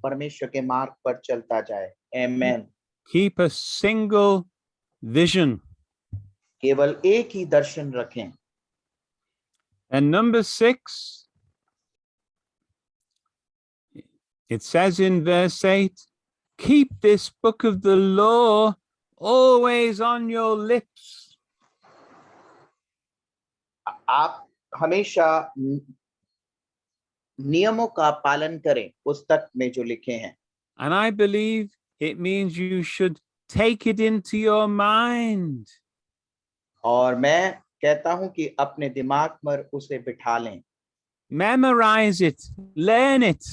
परमेश्वर के मार्ग पर चलता जाए. आमेन. Keep a single vision. केवल एक ही दर्शन रखें. And number 6, it says in verse 8, keep this book of the law always on your lips. आप हमेशा नियमों का पालन करें, पुस्तक में जो लिखे हैं. And I believe it means you should take it into your mind. और मैं कहता हूं कि अपने दिमाग पर उसे बिठा लें. Memorize it, learn it.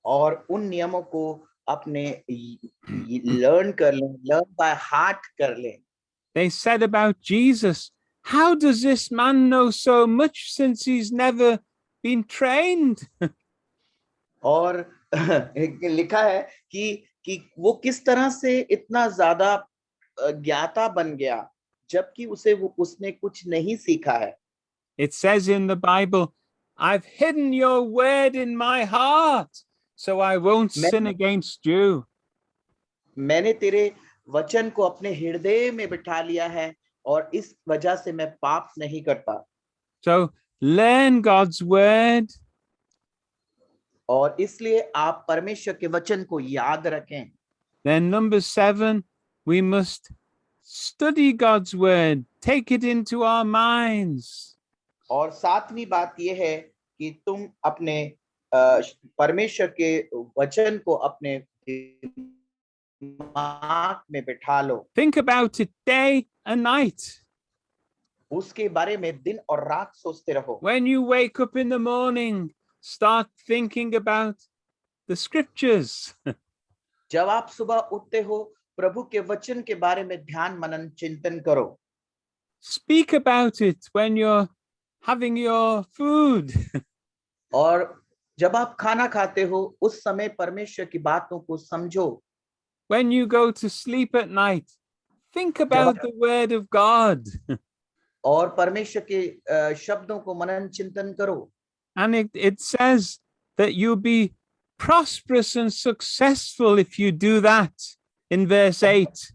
और उन नियमों को अपने लर्न कर लें, लर्न बाय हार्ट कर लें. They said about Jesus, how does this man know so much since he's never been trained? और लिखा है कि वो किस तरह से इतना ज्यादा ज्ञाता बन गया जबकि उसने कुछ नहीं सीखा है. It says in the Bible, I've hidden your word in my heart, so I won't sin against you. मैंने तेरे वचन को अपने हृदय में बिठा लिया है और इस वजह से मैं पाप नहीं करता. So learn God's word. और इसलिए आप परमेश्वर के वचन को याद रखें. Then number 7, we must study God's word, take it into our minds. और सातवीं बात यह है कि तुम अपने परमेश्वर के वचन को अपने दिमाग में बिठा लो. Think about it day and night. उसके बारे में दिन और रात सोचते रहो. When you wake up in the morning, start thinking about the scriptures. जब आप सुबह उठते हो, प्रभु के वचन के बारे में ध्यान मनन चिंतन करो. Speak about it when you're having your food. और जब आप खाना खाते हो, उस समय परमेश्वर की बातों को समझो. When you go to sleep at night, think about the word of God. और परमेश्वर के शब्दों को मनन चिंतन करो. And it says that you'll be prosperous and successful if you do that in verse 8.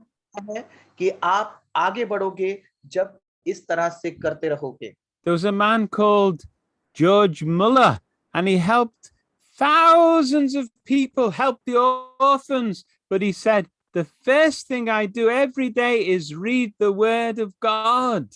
कि आप आगे बढ़ोगे जब इस तरह से करते रहोगे. There was a man called George Muller, and he helped thousands of people, helped the orphans. But he said, the first thing I do every day is read the word of God.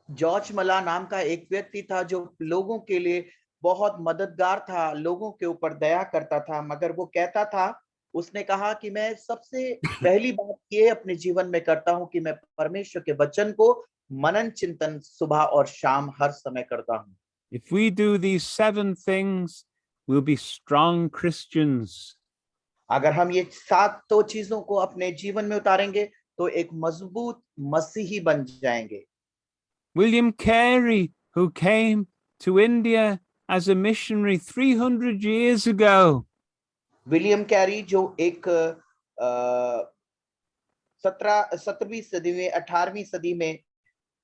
George मला नाम का एक व्यक्ति था जो लोगों के लिए बहुत मददगार था, लोगों के ऊपर दया करता था, मगर वो कहता था, उसने कहा कि मैं सबसे पहली बात ये अपने जीवन में करता हूं कि मैं परमेश्वर के वचन को मनन चिंतन सुबह और शाम हर समय करता हूं. If we do these 7 things, we'll be strong Christians. अगर हम ये 7 चीजों को अपने जीवन में उतारेंगे तो एक मजबूत मसीही बन जाएंगे. William Carey, who came to India as a missionary 300 years ago. William Carey जो एक 17वीं सदी में 18वीं सदी में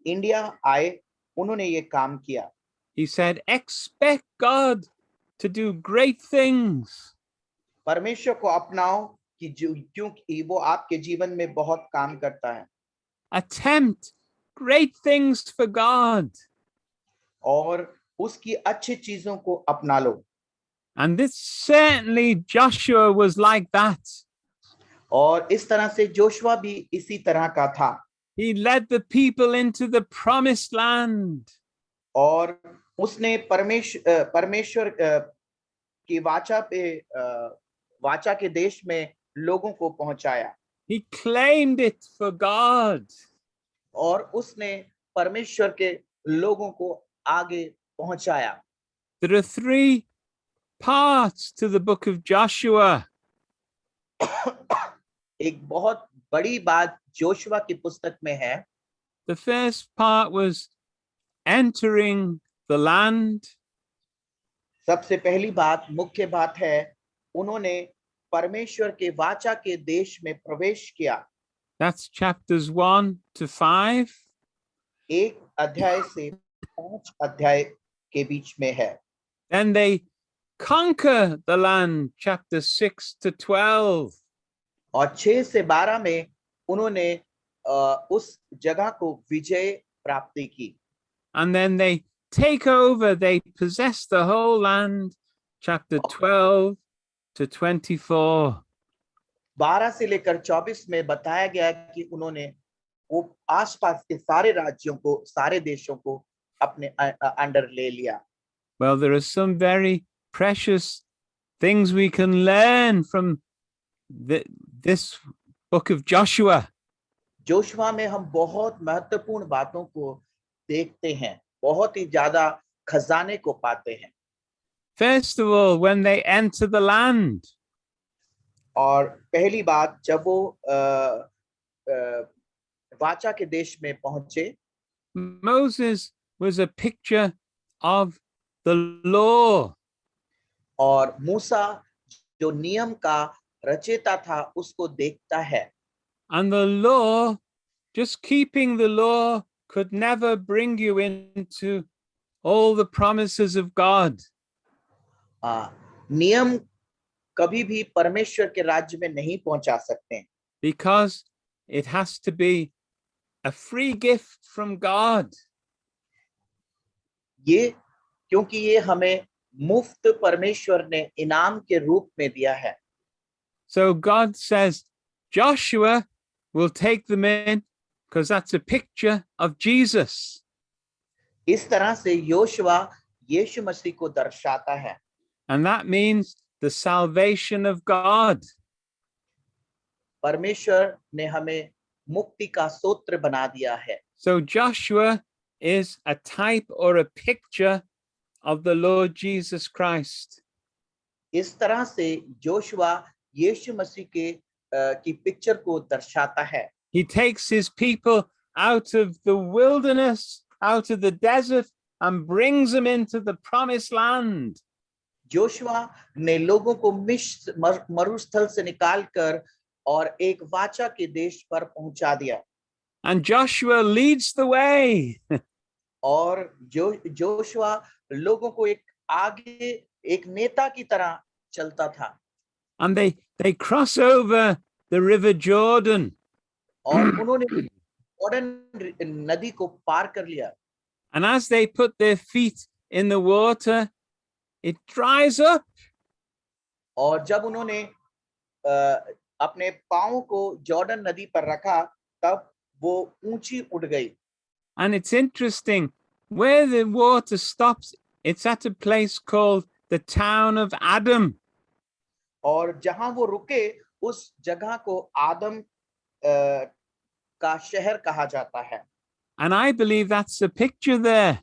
इंडिया आए, उन्होंने ये काम किया. He said, expect God to do great things. परमेश्वर को अपनाओ कि क्योंकि वो आपके जीवन में बहुत काम करता है. Attempt great things for God. और उसकी अच्छी चीजों को अपना लो. And this certainly Joshua was like that. और इस तरह से जोशुआ भी इसी तरह का था. He led the people into the promised land. और उसने परमेश्वर की वाचा के देश में लोगों को पहुंचाया He claimed it for God. और उसने परमेश्वर के लोगों को आगे पहुंचाया। There are three parts to the book of Joshua. एक बहुत बड़ी बात जोशुआ की पुस्तक में है। The first part was entering the land. सबसे पहली बात, मुख्य बात है, उन्होंने परमेश्वर के वाचा के देश में प्रवेश किया। That's chapters 1 to 5. 1 अध्याय से 5 अध्याय के बीच में है। Then they conquer the land, chapter 6 to 12. और 6 से 12 में उन्होंने उस जगह को विजय प्राप्ति की। And then they take over, they possess the whole land, chapter 12 to 24. 12 से लेकर 24 में बताया गया कि उन्होंने वो आसपास के सारे राज्यों को, सारे देशों को अपने अंडर ले लिया। Well, there are some very precious things we can learn from this book of Joshua. Joshua में हम बहुत महत्वपूर्ण बातों को देखते हैं, बहुत ही ज्यादा खजाने को पाते हैं। First of all, when they enter the land, और पहली बात, जब वो वाचा के देश में पहुंचे, Moses was a picture of the law. और मूसा जो नियम का रचयिता था उसको देखता है। And the law, just keeping the law could never bring you into all the promises of God. नियम कभी भी परमेश्वर के राज्य में नहीं पहुंचा सकते, because it has to be a free gift from God. ये क्योंकि ये हमें मुफ्त परमेश्वर ने इनाम के रूप में दिया है। So God says, Joshua will take them in because that's a picture of Jesus. इस तरह से योशुआ यीशु मसीह को दर्शाता है। And that means the salvation of God. परमेश्वर ने हमें मुक्ति का सूत्र बना दिया है। So Joshua is a type or a picture of the Lord Jesus Christ. इस तरह से जोशुआ यीशु मसीह के की पिक्चर को दर्शाता है। He takes his people out of the wilderness, out of the desert, and brings them into the promised land. Joshua ने लोगों को मिस्र मरुस्थल से निकालकर और एक वाचा के देश पर पहुंचा दिया। And Joshua leads the way. और जोशुआ लोगों को एक आगे एक नेता की तरह चलता था। And they cross over the river Jordan. और उन्होंने जॉर्डन नदी को पार कर लिया। And as they put their feet in the water, it dries up. और जब उन्होंने अपने पांव को जॉर्डन नदी पर रखा, तब वो ऊंची उठ गई। And it's interesting, where the water stops, it's at a place called the town of Adam. और जहां वो रुके, उस जगह को आदम का शहर कहा जाता है। And I believe that's a picture there.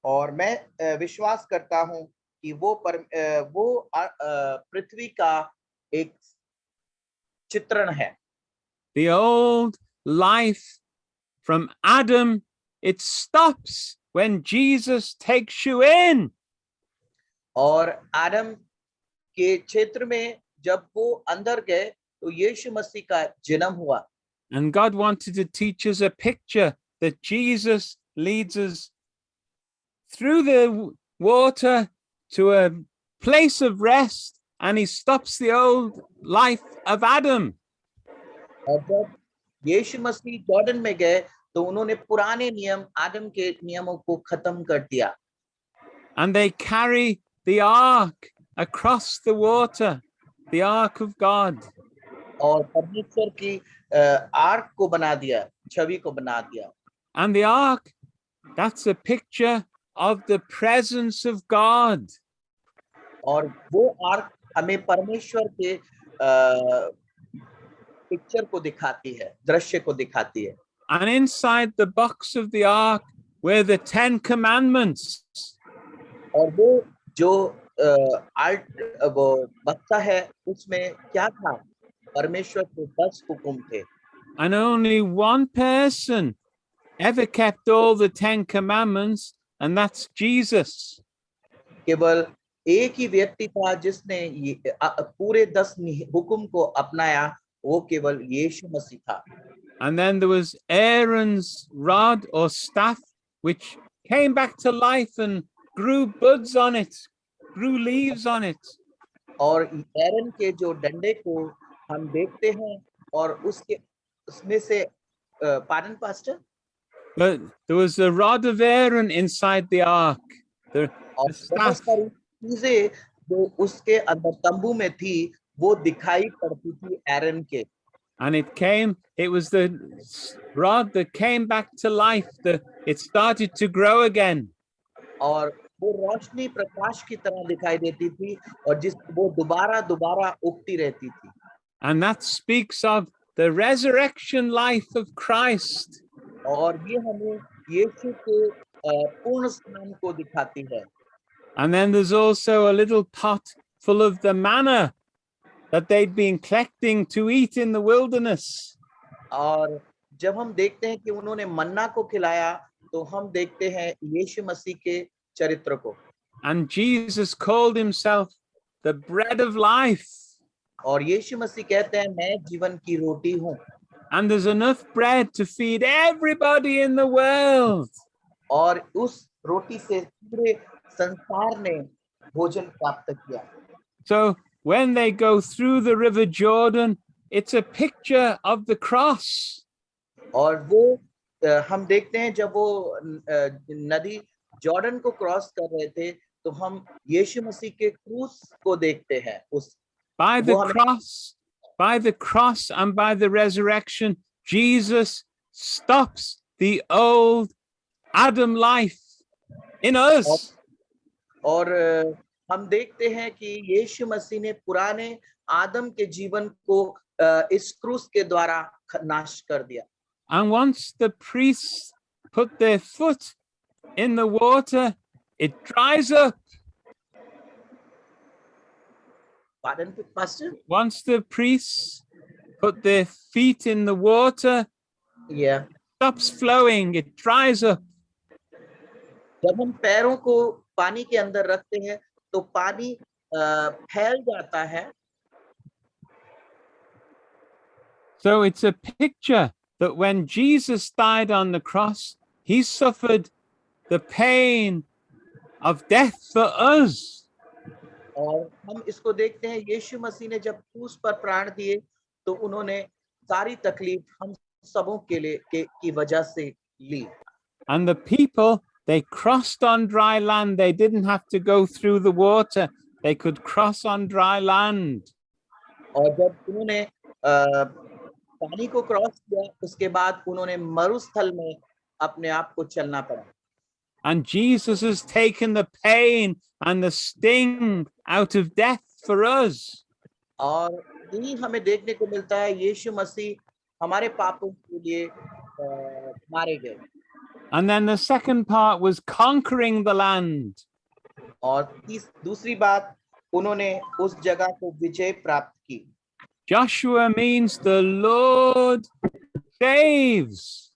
और मैं विश्वास करता हूं कि वो पृथ्वी का एक चित्रण है। The old life from Adam, it stops when Jesus takes you in. और आदम के क्षेत्र में जब वो अंदर गए, तो यीशु मसीह का जन्म हुआ। And God wanted to teach us a picture that Jesus leads us through the water to a place of rest, and he stops the old life of Adam. और जब यीशु मसीह जॉर्डन में गए, तो उन्होंने पुराने नियम, आदम के नियमों को खत्म कर दिया। And they carry the ark across the water, the ark of God. और परमेश्वर की आर्क को बना दिया, छवि को बना दिया। And the ark, that's a picture of the presence of God. और वो आर्क हमें परमेश्वर के पिक्चर को दिखाती है, दृश्य को दिखाती है। And inside the box of the ark were the 10 commandments. और वो जो वो बक्सा है उसमें क्या था? परमेश्वर के 10 हुक्म थे। And only one person ever kept all the 10 commandments, and that's Jesus. केवल एक ही व्यक्ति था जिसने पूरे 10 हुक्म को अपनाया, वो केवल यीशु मसीह था। And then there was Aaron's rod or staff, which came back to life and grew buds on it, grew leaves on it. और एरन के जो डंडे को हम देखते हैं और उसमें से pardon pastor, But there was the rod of Aaron inside the ark. The और बहुत staff. सारी चीजें जो उसके अंदर तंबू में थी वो दिखाई पड़ती थी एरन के। And it was the rod that came back to life. It started to grow again. और वो रोशनी प्रकाश की तरह दिखाई देती थी और वो दोबारा उगती रहती थी। And that speaks of the resurrection life of Christ. और ये हमें यीशु के पूर्ण स्थान को दिखाती है। And then there's also a little pot full of the manna that they'd been collecting to eat in the wilderness. और जब हम देखते हैं कि उन्होंने मन्ना को खिलाया तो हम देखते हैं यीशु मसीह के चरित्र को। And Jesus called himself the bread of life. और यीशु मसीह कहते हैं मैं जीवन की रोटी हूँ। And there's enough bread to feed everybody in the world. और उस रोटी से पूरे संसार ने भोजन प्राप्त किया। So when they go through the river Jordan, it's a picture of the cross. और वो हम देखते हैं जब वो नदी जॉर्डन को क्रॉस कर रहे थे तो हम यीशु मसीह के क्रूस को देखते हैं। By the cross and by the resurrection, Jesus stops the old Adam life in us. और हम देखते हैं कि यीशु मसीह ने पुराने आदम के जीवन को इस क्रूस के द्वारा नाश कर दिया। And once the priests put their foot in the water, it dries up. Pardon, Pastor? Once the priests put their feet in the water, Yeah. it stops flowing, it dries up. जब हम पैरों को पानी के अंदर रखते हैं तो पानी फैल जाता है। So it's a picture that when Jesus died on the cross, he suffered the pain of death for us. और हम इसको देखते हैं यीशु मसीह ने जब क्रूस पर प्राण दिए तो उन्होंने सारी तकलीफ हम सबों के लिए की वजह से ली। And the people, they crossed on dry land. They didn't have to go through the water. They could cross on dry land. और जब उन्होंने पानी को क्रॉस किया उसके बाद उन्होंने मरुस्थल में अपने आप को चलना पड़ा। And Jesus has taken the pain and the sting out of death for us. और यही हमें देखने को मिलता है यीशु मसीह हमारे पापों के लिए मारे गए। And then the second part was conquering the land. और दूसरी बात उन्होंने उस जगह को विजय प्राप्त की। Joshua means the Lord saves.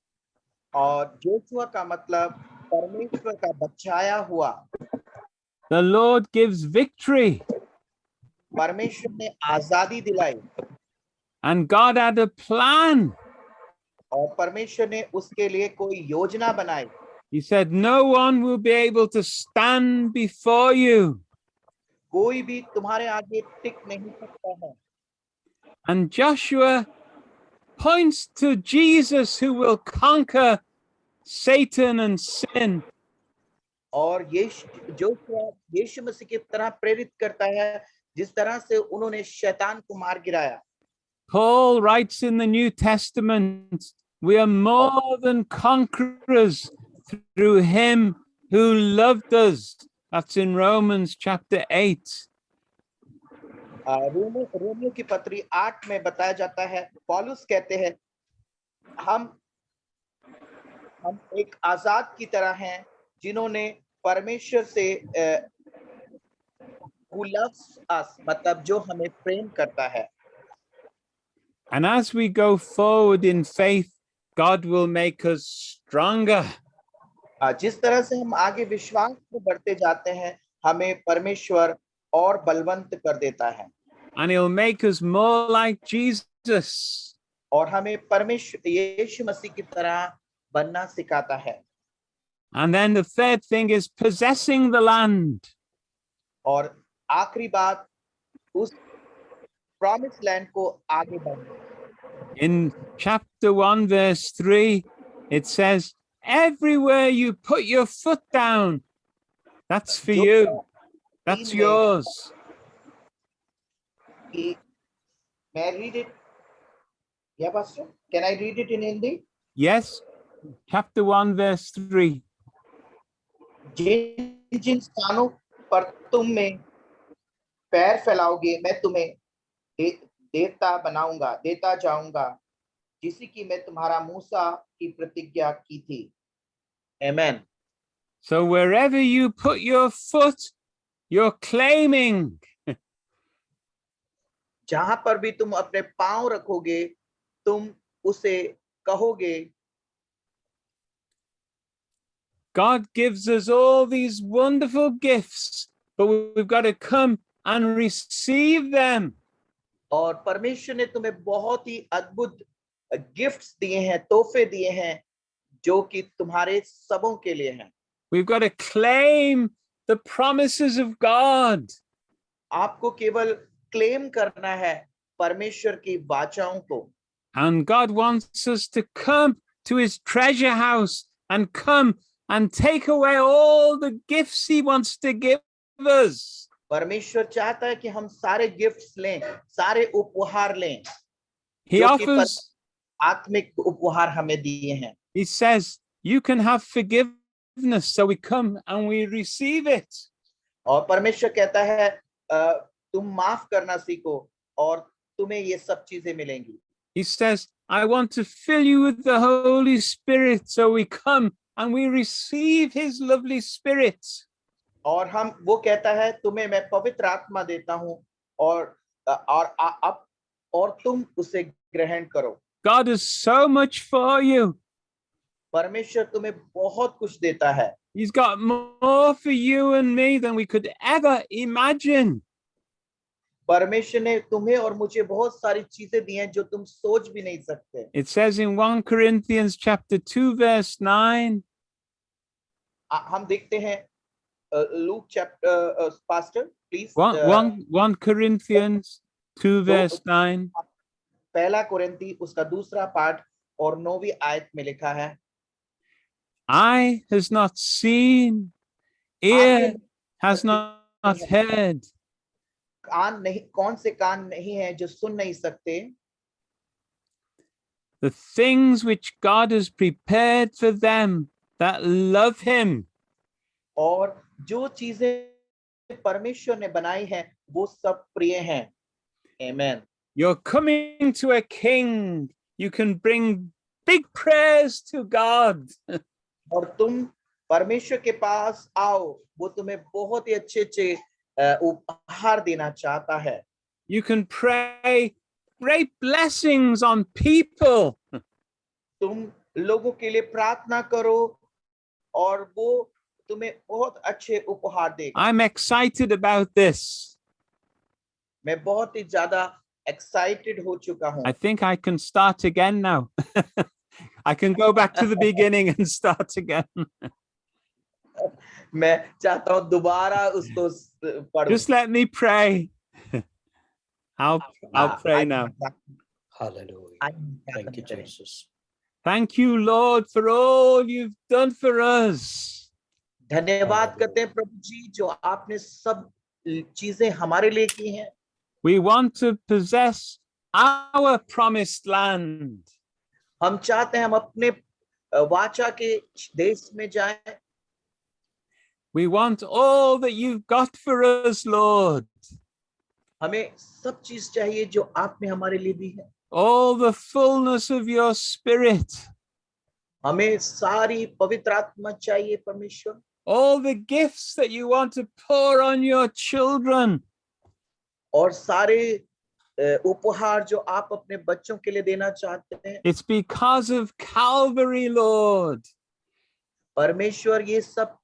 और जोशुआ का मतलब परमेश्वर का बचाया हुआ। The Lord gives victory. परमेश्वर ने आजादी दिलाई। And God had a plan. और परमेश्वर ने उसके लिए कोई योजना बनाई। He said, no one will be able to stand before you. कोई भी तुम्हारे आगे टिक नहीं सकता है। And Joshua points to Jesus who will conquer Satan and sin. और जोशुआ यीशु मसीह की तरह प्रेरित करता है जिस तरह से उन्होंने शैतान को मार गिराया। Paul writes in the New Testament, we are more than conquerors through him who loved us. That's in Romans chapter 8. Romeo की पत्री 8 में बताया जाता है, पौलुस कहते हैं हम एक आजाद की तरह हैं जिन्होंने परमेश्वर से who loves us, मतलब जो हमें प्रेम करता है। And as we go forward in faith, God will make us stronger. जिस तरह से हम आगे विश्वास में बढ़ते जाते हैं, हमें परमेश्वर और बलवंत कर देता है। And he'll make us more like Jesus. और हमें परमेश्वर यीशु मसीह की तरह बनना सिखाता है। And then the third thing is possessing the land. और आखिरी बात उस प्रॉमिस लैंड को आगे बढ़ना। In chapter 1, verse 3, it says, everywhere you put your foot down, that's for you. That's yours. May I read it? Yeah, Pastor. Can I read it in Hindi? Yes. Chapter 1, verse 3. जिन स्थानों पर तुम में पैर फैलाओगे, मैं तुम्हें देता जाऊंगा, जिसी की मैं तुम्हारा मूसा की प्रतिज्ञा की थी। Amen. So wherever you put your foot, you're claiming. जहां पर भी तुम अपने पांव रखोगे, तुम उसे कहोगे। God gives us all these wonderful gifts, but we've got to come and receive them. और परमेश्वर ने तुम्हें बहुत ही अद्भुत गिफ्ट्स दिए हैं, तोहफे दिए हैं, जो कि तुम्हारे सबों के लिए हैं। We've got to claim the promises of God. आपको केवल क्लेम करना है परमेश्वर की वाचाओं को। And God wants us to come to his treasure house and come and take away all the gifts he wants to give us. परमेश्वर चाहता है कि हम सारे गिफ्ट्स लें, सारे उपहार लें, He जो कि offers, आत्मिक उपहार हमें दिए हैं। he says, you can have forgiveness. So we come and we receive it. और परमेश्वर कहता है तुम माफ करना सीखो और तुम्हें ये सब चीजें मिलेंगी। He says, I want to fill you with the Holy Spirit. So we come and we receive his lovely spirit. और हम वो कहता है तुम्हें मैं पवित्र आत्मा देता हूं और तुम उसे ग्रहण करो। God is so much for you. परमेश्वर तुम्हें बहुत कुछ देता है। He's got more for you and me than we could ever imagine. परमेश्वर ने तुम्हें और मुझे बहुत सारी चीजें दी हैं जो तुम सोच भी नहीं सकते। It says in 1 Corinthians chapter 2 verse 9. हम देखते हैं Luke chapter, Pastor, please. 1 Corinthians 2 verse 9. पहला कुरिन्ती उसका दूसरा पाठ और 9वीं आयत में लिखा है, Eye has not seen, ear has not heard. कान नहीं, कौन से कान नहीं है जो सुन नहीं सकते, the things which God has prepared for them that love him. और जो चीजें परमेश्वर ने बनाई हैं वो सब प्रिय हैं। Amen. You're coming to a king. You can bring big prayers to God. और तुम परमेश्वर के पास आओ, वो तुम्हें बहुत ही अच्छे उपहार देना चाहता है। You can pray great blessings on people. तुम लोगों के लिए प्रार्थना करो और वो तुम्हें बहुत अच्छे उपहार देगा। I'm excited about this. मैं बहुत ही ज्यादा excited हो चुका हूँ। I think I can start again now. I can go back to the beginning and start again. मैं चाहता हूँ दोबारा उसको पढ़ूं। Just let me pray. I'll pray now. Hallelujah. Thank you, Jesus. Thank you, Lord, for all you've done for us. धन्यवाद करते हैं प्रभु जी जो आपने सब चीजें हमारे लिए की हैं। We want to possess our promised land. हम चाहते हैं हम अपने वाचा के देश में जाएं। We want all that you've got for us, Lord. हमें सब चीज चाहिए जो आपने हमारे लिए दी है। all the fullness of your spirit, हमें सारी पवित्र आत्मा चाहिए परमेश्वर, all the gifts that you want to pour on your children. और सारे उपहार जो आप अपने बच्चों के लिए देना चाहते हैं। It's because of Calvary, Lord. परमेश्वर ये सब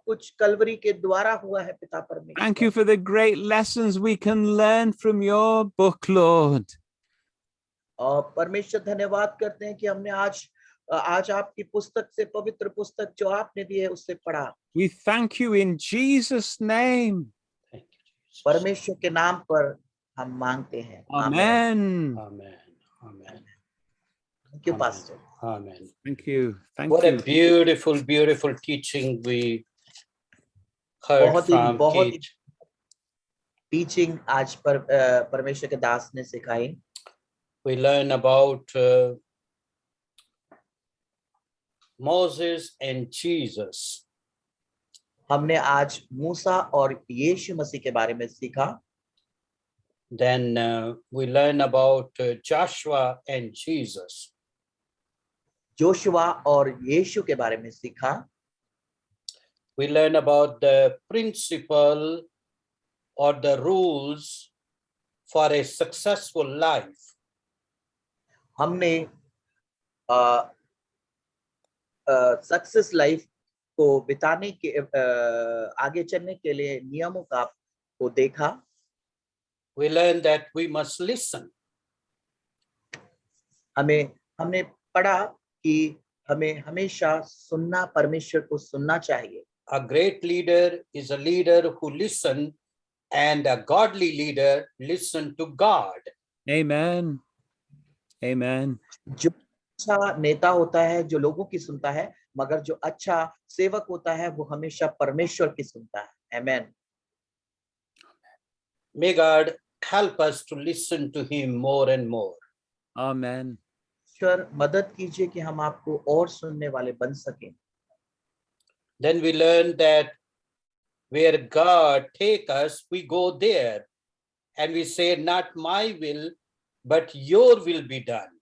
कुछ कलवरी के द्वारा हुआ है पिता परमेश्वर। Thank you for the great lessons we can learn from your book, Lord. और परमेश्वर धन्यवाद करते हैं कि हमने आज आपकी पुस्तक से, पवित्र पुस्तक जो आपने दी है, उससे पढ़ा। We thank you in Jesus' name. Thank you, Jesus. परमेश्वर के नाम पर हम मांगते हैं। Amen. Amen. Amen. Thank you, Amen. Pastor. Amen. Thank you. Thank What a you. beautiful, beautiful teaching we heard बहुत from ही Keith. टीचिंग आज परमेश्वर के दास ने सिखाई। We learn about Moses and Jesus. हमने आज मूसा और यीशु मसीह के बारे में सीखा। Then we learn about Joshua and Jesus. Joshua और यीशु के बारे में सीखा। We learn about the principle or the rules for a successful life. हमने सक्सेस लाइफ को बिताने के आगे चलने के लिए नियमों को देखा। We learn that we must listen. हमने पढ़ा कि हमें हमेशा सुनना, परमेश्वर को सुनना चाहिए। A great leader is a leader who listens, and a godly leader listens to God. Amen. Amen. जो अच्छा नेता होता है जो लोगों की सुनता है, मगर जो अच्छा सेवक होता है वो हमेशा परमेश्वर की सुनता है। आमेन। May God help us to listen to him more and more. Amen. ईश्वर मदद कीजिए कि हम आपको और सुनने वाले बन सकें। Then we learn that where God take us, we go there, and we say, not my will, but your will be done.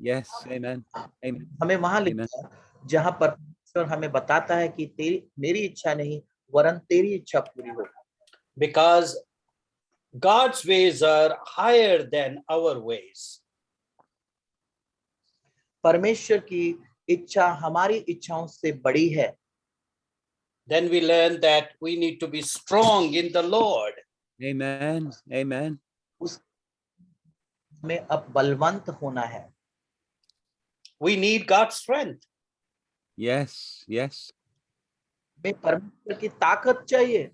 Yes. Amen. Amen. हमें वहां लिखा है जहां पर परमेश्वर हमें बताता है कि मेरी इच्छा नहीं वरन तेरी इच्छा पूरी हो। Because God's ways are higher than our ways. परमेश्वर की इच्छा हमारी इच्छाओं से बड़ी है। Then we learn that we need to be strong in the Lord. Amen. Amen. हमें अब बलवंत होना है। We need God's strength. Yes. Yes. हमें परमेश्वर की ताकत चाहिए।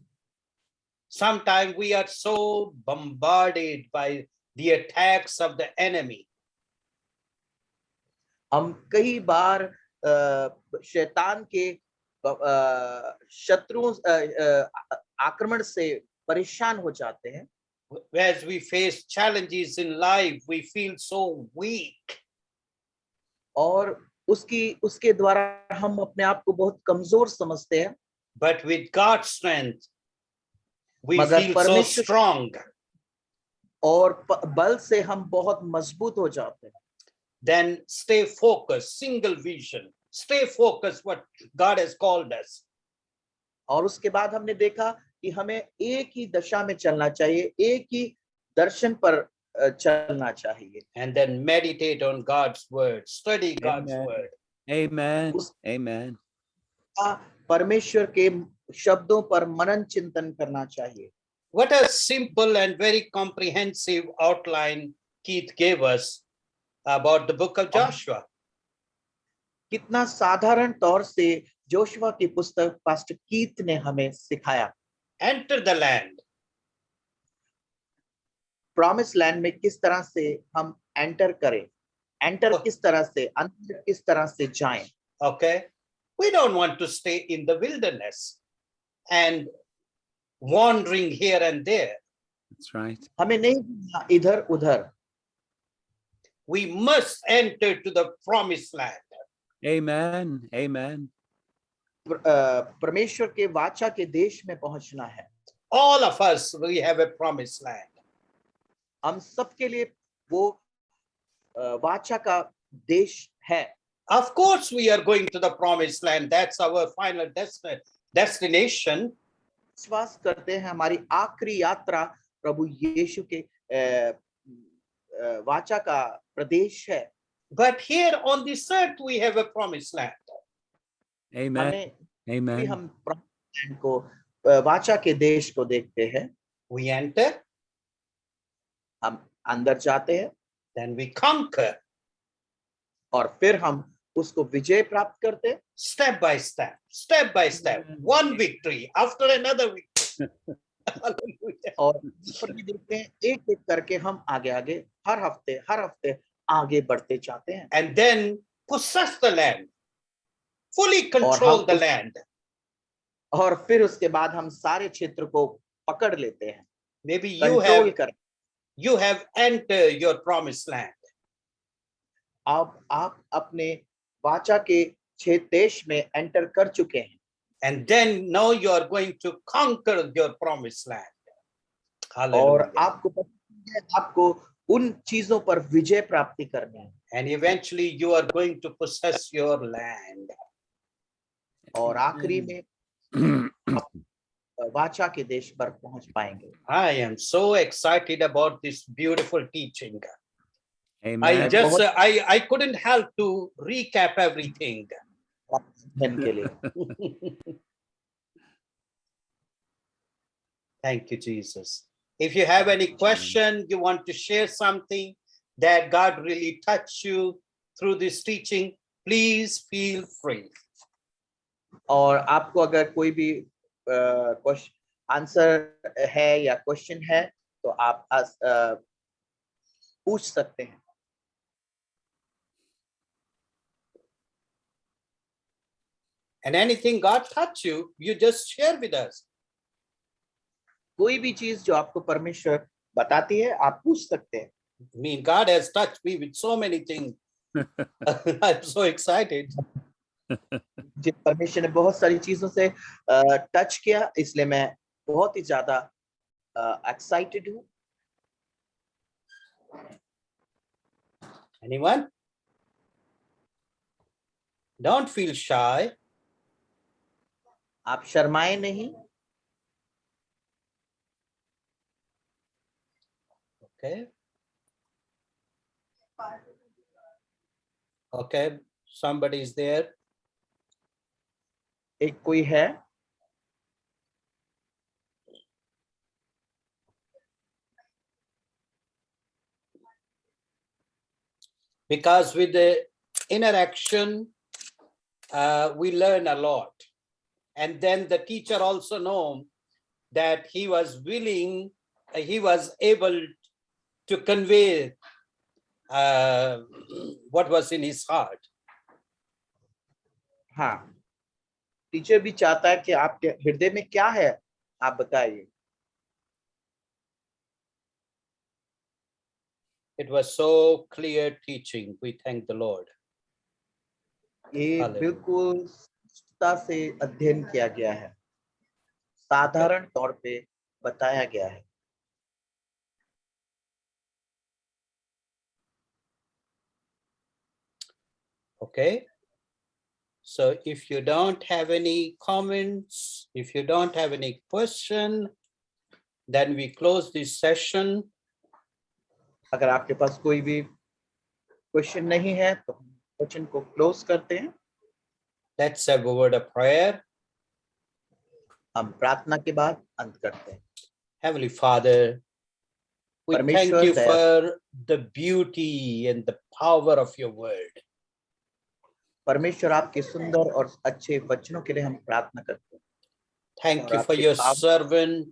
Sometimes we are so bombarded by the attacks of the enemy. हम कई बार शैतान के शत्रुओं आक्रमण से परेशान हो जाते हैं। As we face challenges in life, we feel so weak. और उसके द्वारा हम अपने आप को बहुत कमजोर समझते हैं। But with God's strength, we मगर feel so परमेश्वर strong. और बल से हम बहुत मजबूत हो जाते हैं। Then stay focused, single vision. Stay focused what God has called us. और उसके बाद हमने देखा कि हमें एक ही दशा में चलना चाहिए, एक ही दर्शन पर चलना चाहिए। And then meditate on God's word, study God's Amen. word. Amen. Amen. परमेश्वर के शब्दों पर मनन चिंतन करना चाहिए। What a simple and very comprehensive outline Keith gave us about the book of Joshua. कितना साधारण तौर से जोशुआ की पुस्तक पास्टर कीथ ने हमें सिखाया। Enter the land. Promise land में किस तरह से हम एंटर करें, किस तरह से, अंदर किस तरह से जाएं। Okay, we don't want to stay in the wilderness and wandering here and there. That's right. हमें नहीं इधर उधर, We must enter to the promised land. Amen. Amen. परमेश्वर के वाचा के देश में पहुंचना है। all of us, we have a promised land. हम सबके लिए वो वाचा का देश है. Of course, we are going to the promised land. That's our final destination. विश्वास करते हैं हमारी आखिरी यात्रा प्रभु यीशु के वाचा का प्रदेश है. But here on this earth, we have a promised land. Amen. भी Amen. हम promised land को वाचा के देश को देखते हैं. We enter, हम अंदर जाते हैं then we conquer, और फिर हम उसको विजय प्राप्त करते हैं. step by step, one victory after another victory. Hallelujah. और पर भी देखते हैं एक एक करके हम आगे आगे हर हफ्ते आगे बढ़ते जाते हैं. And then possess the land, fully control the land. और फिर उसके बाद हम सारे क्षेत्र को पकड़ लेते हैं. Maybe you have entered your promised land. अब आप अपने वाचा के क्षेत्र देश में एंटर कर चुके हैं. And then now you are going to conquer your promised land. और Hallelujah. आपको उन चीजों पर विजय प्राप्ति करना है. And eventually you are going to possess your land. और आखिरी में वाचा के देश पर पहुंच पाएंगे. I am so excited about this beautiful teaching. Amen. I couldn't help to recap everything. के लिए Thank you, Jesus. If you have any question, you want to share something that God really touched you through this teaching, please feel free. और आपको अगर कोई भी answer है या question है तो आप पूछ सकते हैं. And anything God touched you, you just share with us. कोई भी चीज जो आपको परमेश्वर बताती है आप पूछ सकते हैं. I mean, God has touched me with so many things. I'm so excited. जिस परमेश्वर ने बहुत सारी चीजों से टच किया, इसलिए मैं बहुत ही ज्यादा एक्साइटेड हूँ. Anyone? Don't feel shy. आप शर्माए नहीं. Okay. Okay, somebody is there. एक कोई है. Because with the interaction, we learn a lot. And then the teacher also know that he was willing, he was able to convey what was in his heart. हाँ, teacher भी चाहता है कि आपके हृदय में क्या है आप बताइए. It was so clear teaching. We thank the Lord. ये बिल्कुल स्पष्टता से अध्ययन किया गया है, साधारण तौर पे बताया गया है. Okay. So if you don't have any comments, if you don't have any question, then we close this session. अगर आपके पास कोई भी क्वेश्चन नहीं है तो हम क्वेश्चन को क्लोज करते हैं. Let's have a word of prayer. हम प्रार्थना के बाद अंत करते हैं. Heavenly Father, we thank you for the beauty and the power of your word. परमेश्वर आपके सुंदर और अच्छे वचनों के लिए हम प्रार्थना करते हैं. Thank you for your servant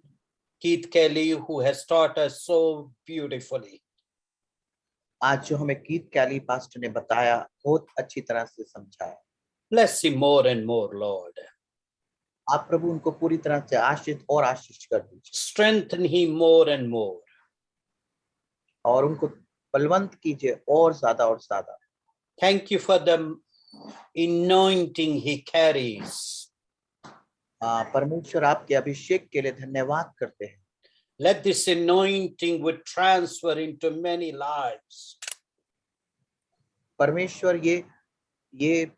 Keith Kelly, who has taught us so beautifully. आज जो हमें कीथ कैली पास्टर ने बताया बहुत अच्छी तरह से समझाया. Bless him more and more, Lord. आप प्रभु उनको पूरी तरह से आशीष और आशीष कर दीजिए. Strengthen him more and more. और उनको बलवंत कीजिए और ज्यादा. Thank you for the anointing he carries. परमेश्वर आपके अभिषेक के लिए धन्यवाद करते हैं। Let this anointing would transfer into many lives. परमेश्वर ये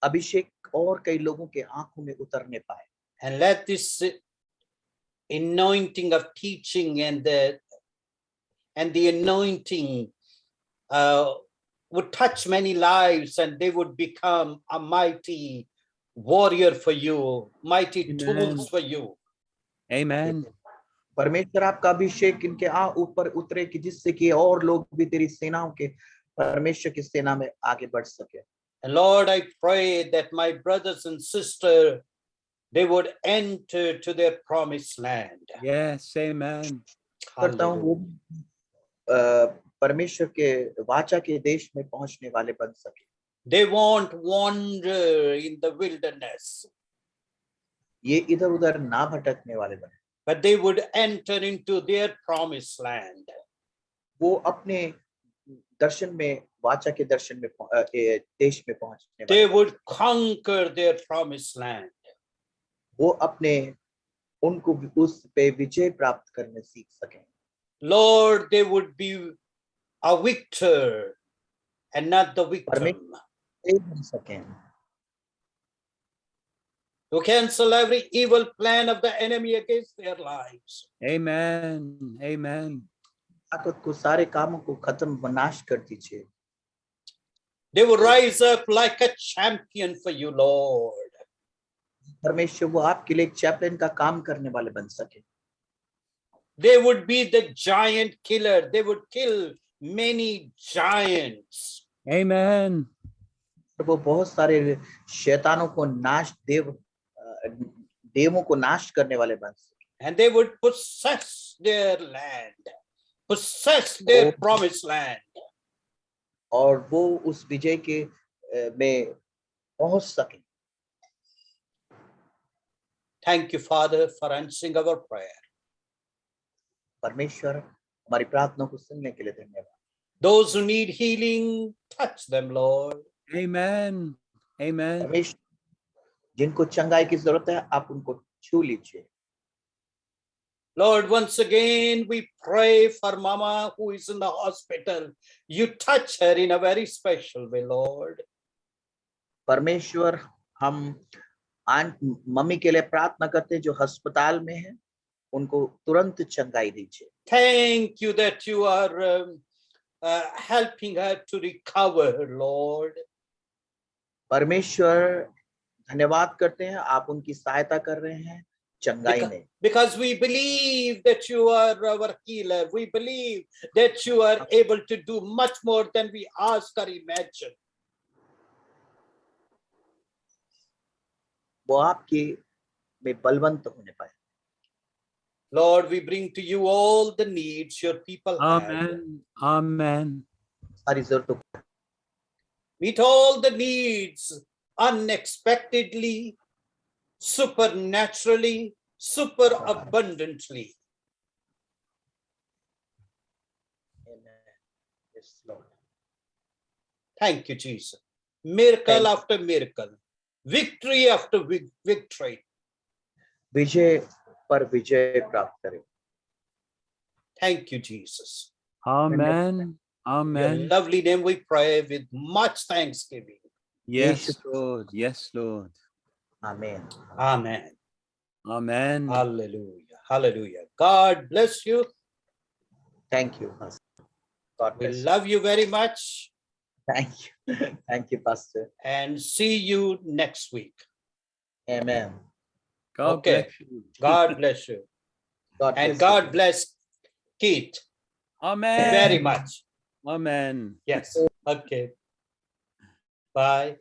अभिषेक और कई लोगों के आंखों में उतरने पाए। And let this anointing of teaching and the anointing would touch many lives, and they would become a mighty warrior for you, mighty Amen. tools for you. Amen. परमेश्वर आपका अभिषेक इनके ऊपर उतरे कि जिससे कि और लोग भी तेरी सेनाओं के परमेश्वर की सेना में आगे बढ़ सके। And Lord, I pray that my brothers and sisters, they would enter to their promised land. Yes, amen. करता हूँ वो परमेश्वर के वाचा के देश में पहुंचने वाले बन सके। They won't wander in the wilderness, ये इधर उधर ना भटकने वाले बने, but they would enter into their promised land. वो अपने दर्शन में वाचा के दर्शन में देश में पहुंचने They वाले, would conquer their promised land. वो अपने उनको उस पे विजय प्राप्त करने सीख सकें। Lord, they would be a victor and not the victim. बन सकें, To cancel every evil plan of the enemy against their lives. Amen. Amen. ताकत को सारे कामों को खत्म नाश कर दीजिए। They would rise up like a champion for you, Lord. परमेश्वर वो आपके लिए एक चैंपियन का काम करने वाले बन सके। They would be the giant killer. They would kill many giants. Amen. वो बहुत सारे शैतानों को देवों को नाश करने वाले बन सके। And they would possess their land, possess their promised land. और वो उस विजय के में पहुंच सके। Thank you, Father, for answering our prayer. परमेश्वर हमारी प्रार्थना को सुनने के लिए धन्यवाद। Those who need healing, touch them, Lord. Amen. Amen. परमेश्वर जिनको चंगाई की जरूरत है आप उनको छू लीजिए। Lord, once again we pray for Mama who is in the hospital. You touch her in a very special way, Lord. परमेश्वर हम मम्मी के लिए प्रार्थना करते हैं जो अस्पताल में है, उनको तुरंत चंगाई दीजिए। Thank you that you are helping her to recover, Lord. परमेश्वर धन्यवाद करते हैं आप उनकी सहायता कर रहे हैं चंगाई में। Because we believe that you are our healer. We believe that you are able to do much more than we ask or imagine. वो आपके में बलवंत होने पाए। Lord, we bring to you all the needs your people have. Amen. Amen. सारी जरूरतों Meet all the needs unexpectedly, supernaturally, super abundantly. Yes, Lord. Thank you, Jesus. Miracle after miracle, victory after victory. विजय पर विजय प्राप्त करें। Thank you, Jesus. Amen. Your Amen. lovely name we pray with much thanksgiving. Yes, Lord. Yes, Lord. आमीन। Amen. Amen. Hallelujah. Hallelujah. God bless you. Thank you, Pastor. God We bless you. love you very much Thank you. Thank you, Pastor. and see you next week. Amen. God Okay. bless you. God bless you. God And bless God you. bless Keith Amen. very much. Amen. Yes. Okay. Bye.